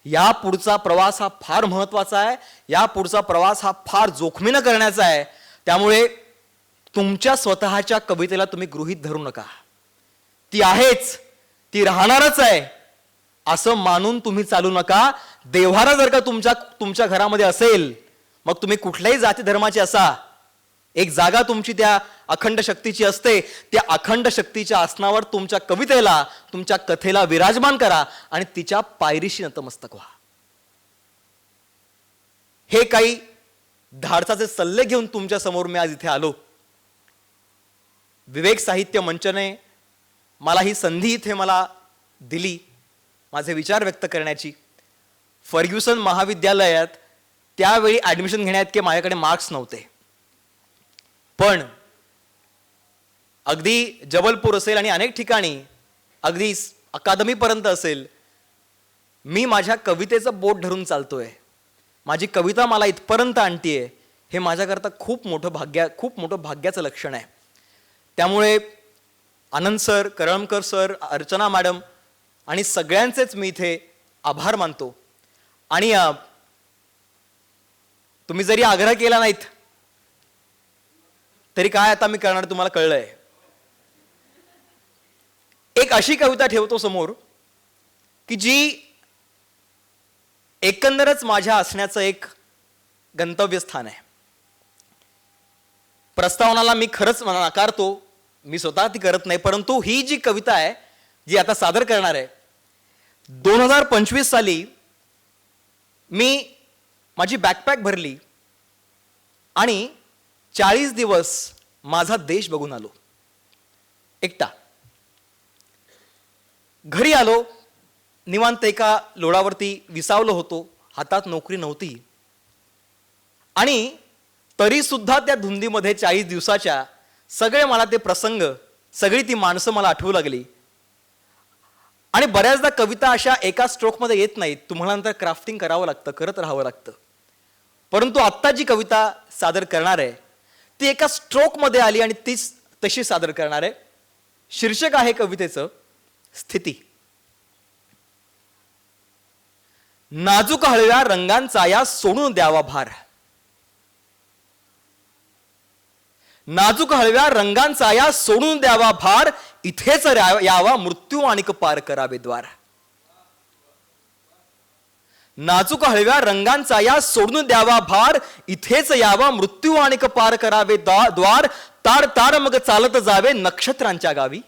या पुढचा प्रवास हा फार महत्वाचा आहे, या पुढचा प्रवास हा फार जोखमीनं करण्याचा आहे. त्यामुळे तुमच्या स्वतःच्या कवितेला तुम्ही गृहीत धरू नका, ती आहेच, ती राहणारच आहे असं मानून तुम्ही चालू नका. देव्हारा जर का तुमच्या घरामध्ये असेल, मग तुम्ही कुठल्याही जाती धर्माचे असा, एक जागा तुमची त्या अखंड शक्तीची असते. त्या अखंड शक्तीच्या आसनावर तुमच्या कवितेला, तुमच्या कथेला विराजमान करा आणि तिच्या पायरीशी नतमस्तक व्हा. हे काही धाडसाचे सल्ले घेऊन तुमच्या समोर मी आज इथे आलो. विवेक साहित्य मंचने मला ही संधी इथे मला दिली माझे विचार व्यक्त करण्याची. फर्ग्युसन महाविद्यालयात त्यावेळी ॲडमिशन घेण्याइतके माझ्याकडे मार्क्स नव्हते. पण अगदी जबलपूर असेल आणि अनेक ठिकाणी अगदी अकादमीपर्यंत असेल, मी माझ्या कवितेचं बोट धरून चालतोय. माझी कविता मला इथपर्यंत आणतीये, हे माझ्याकरता खूप मोठं भाग्याचं लक्षण आहे. त्यामुळे आनंद सर, करळमकर सर, अर्चना मॅडम आणि सगळ्यांचेच मी इथे आभार मानतो. आणि तुम्ही जरी आग्रह केला नाहीत तरी काय आता मी करणार तुम्हाला कळलंय. एक अशी कविता ठेवतो समोर की जी एकंदरच माझ्या असण्याचं एक गंतव्यस्थान आहे. प्रस्तावनाला मी खरंच नाकारतो, मी स्वतः ती करत नाही, परंतु ही जी कविता आहे जी आता सादर करणार आहे, 2025 साली मी माझी बॅकपॅक भरली आणि 40 दिवस माझा देश बघून आलो एकटा. घरी आलो, निवांत एका लोळावरती विसावलो होतो, हातात नोकरी नव्हती आणि तरी सुद्धा त्या धुंदीमध्ये 40 दिवसाच्या सगळे मला ते प्रसंग, सगळी ती माणसं मला आठवू लागली. आणि बऱ्याचदा कविता अशा एका स्ट्रोकमध्ये येत नाहीत, तुम्हाला नंतर क्राफ्टिंग करावं लागतं, करत राहावं लागतं. परंतु आत्ता जी कविता सादर करणार आहे ती एका स्ट्रोकमध्ये आली आणि तीच तशी सादर करणार आहे. शीर्षक आहे कवितेचं स्थिती. नाजूक हळव्या रंगांचा या सोडून द्यावा भार. नाजूक हळव्या रंगांचा या सोडून द्यावा भार, इथेच यावा मृत्यू आणिक पार करावे द्वार. नाजूक हळव्या रंगांचा या सोडून द्यावा भार, इथेच यावा मृत्यू आणिक पार करावे द्वार. ताड ताड मग चालत जावे नक्षत्रांच्या गावी.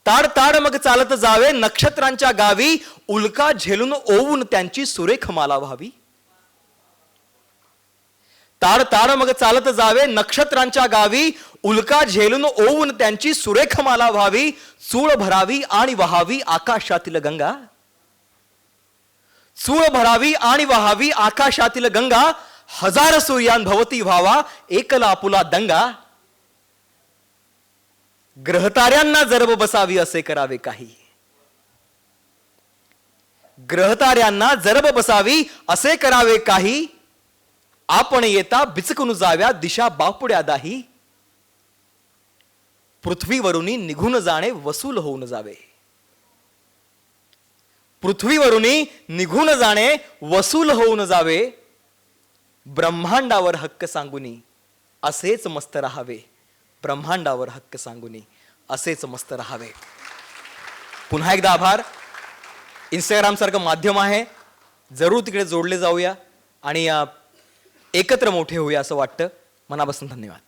ताड ताड मग चालत जावे नक्षत्रांच्या गावी, उल्का झेलून ओवून त्यांची सुरेख माला व्हावी. ताड ताड मग चालत जावे नक्षत्रांच्या गावी, उल्का झेलून ओवून त्यांची सुरेख माला व्हावी. चूळ भरावी आणि वहावी आकाशातील गंगा. चूळ भरावी आणि वहावी आकाशातील गंगा, हजार सूर्यांभवती व्हावा एकला आपुला दंगा. ग्रहताऱ्यांना जरब बसावी असे करावे काही. ग्रहताऱ्यांना जरब बसावी असे करावे काही, आपण येता बिचकून जाव्या दिशा बापुड्या दाही. पृथ्वीवरुनी निघून जाणे वसूल होऊन जावे. पृथ्वीवरुनी निघून जाणे वसूल होऊन जावे. ब्रह्मांडावर हक्क सांगुनी असेच मस्त राहावे. ब्रह्मांडावर हक्क सांगुनी असेच मस्त राहावे. पुन्हा एकदा आभार. इंस्टाग्राम सारखं माध्यम आहे, जरूर तिकडे जोडले जाऊया आणि एकत्र मोठे होऊया असं वाटतं. मनापासून धन्यवाद.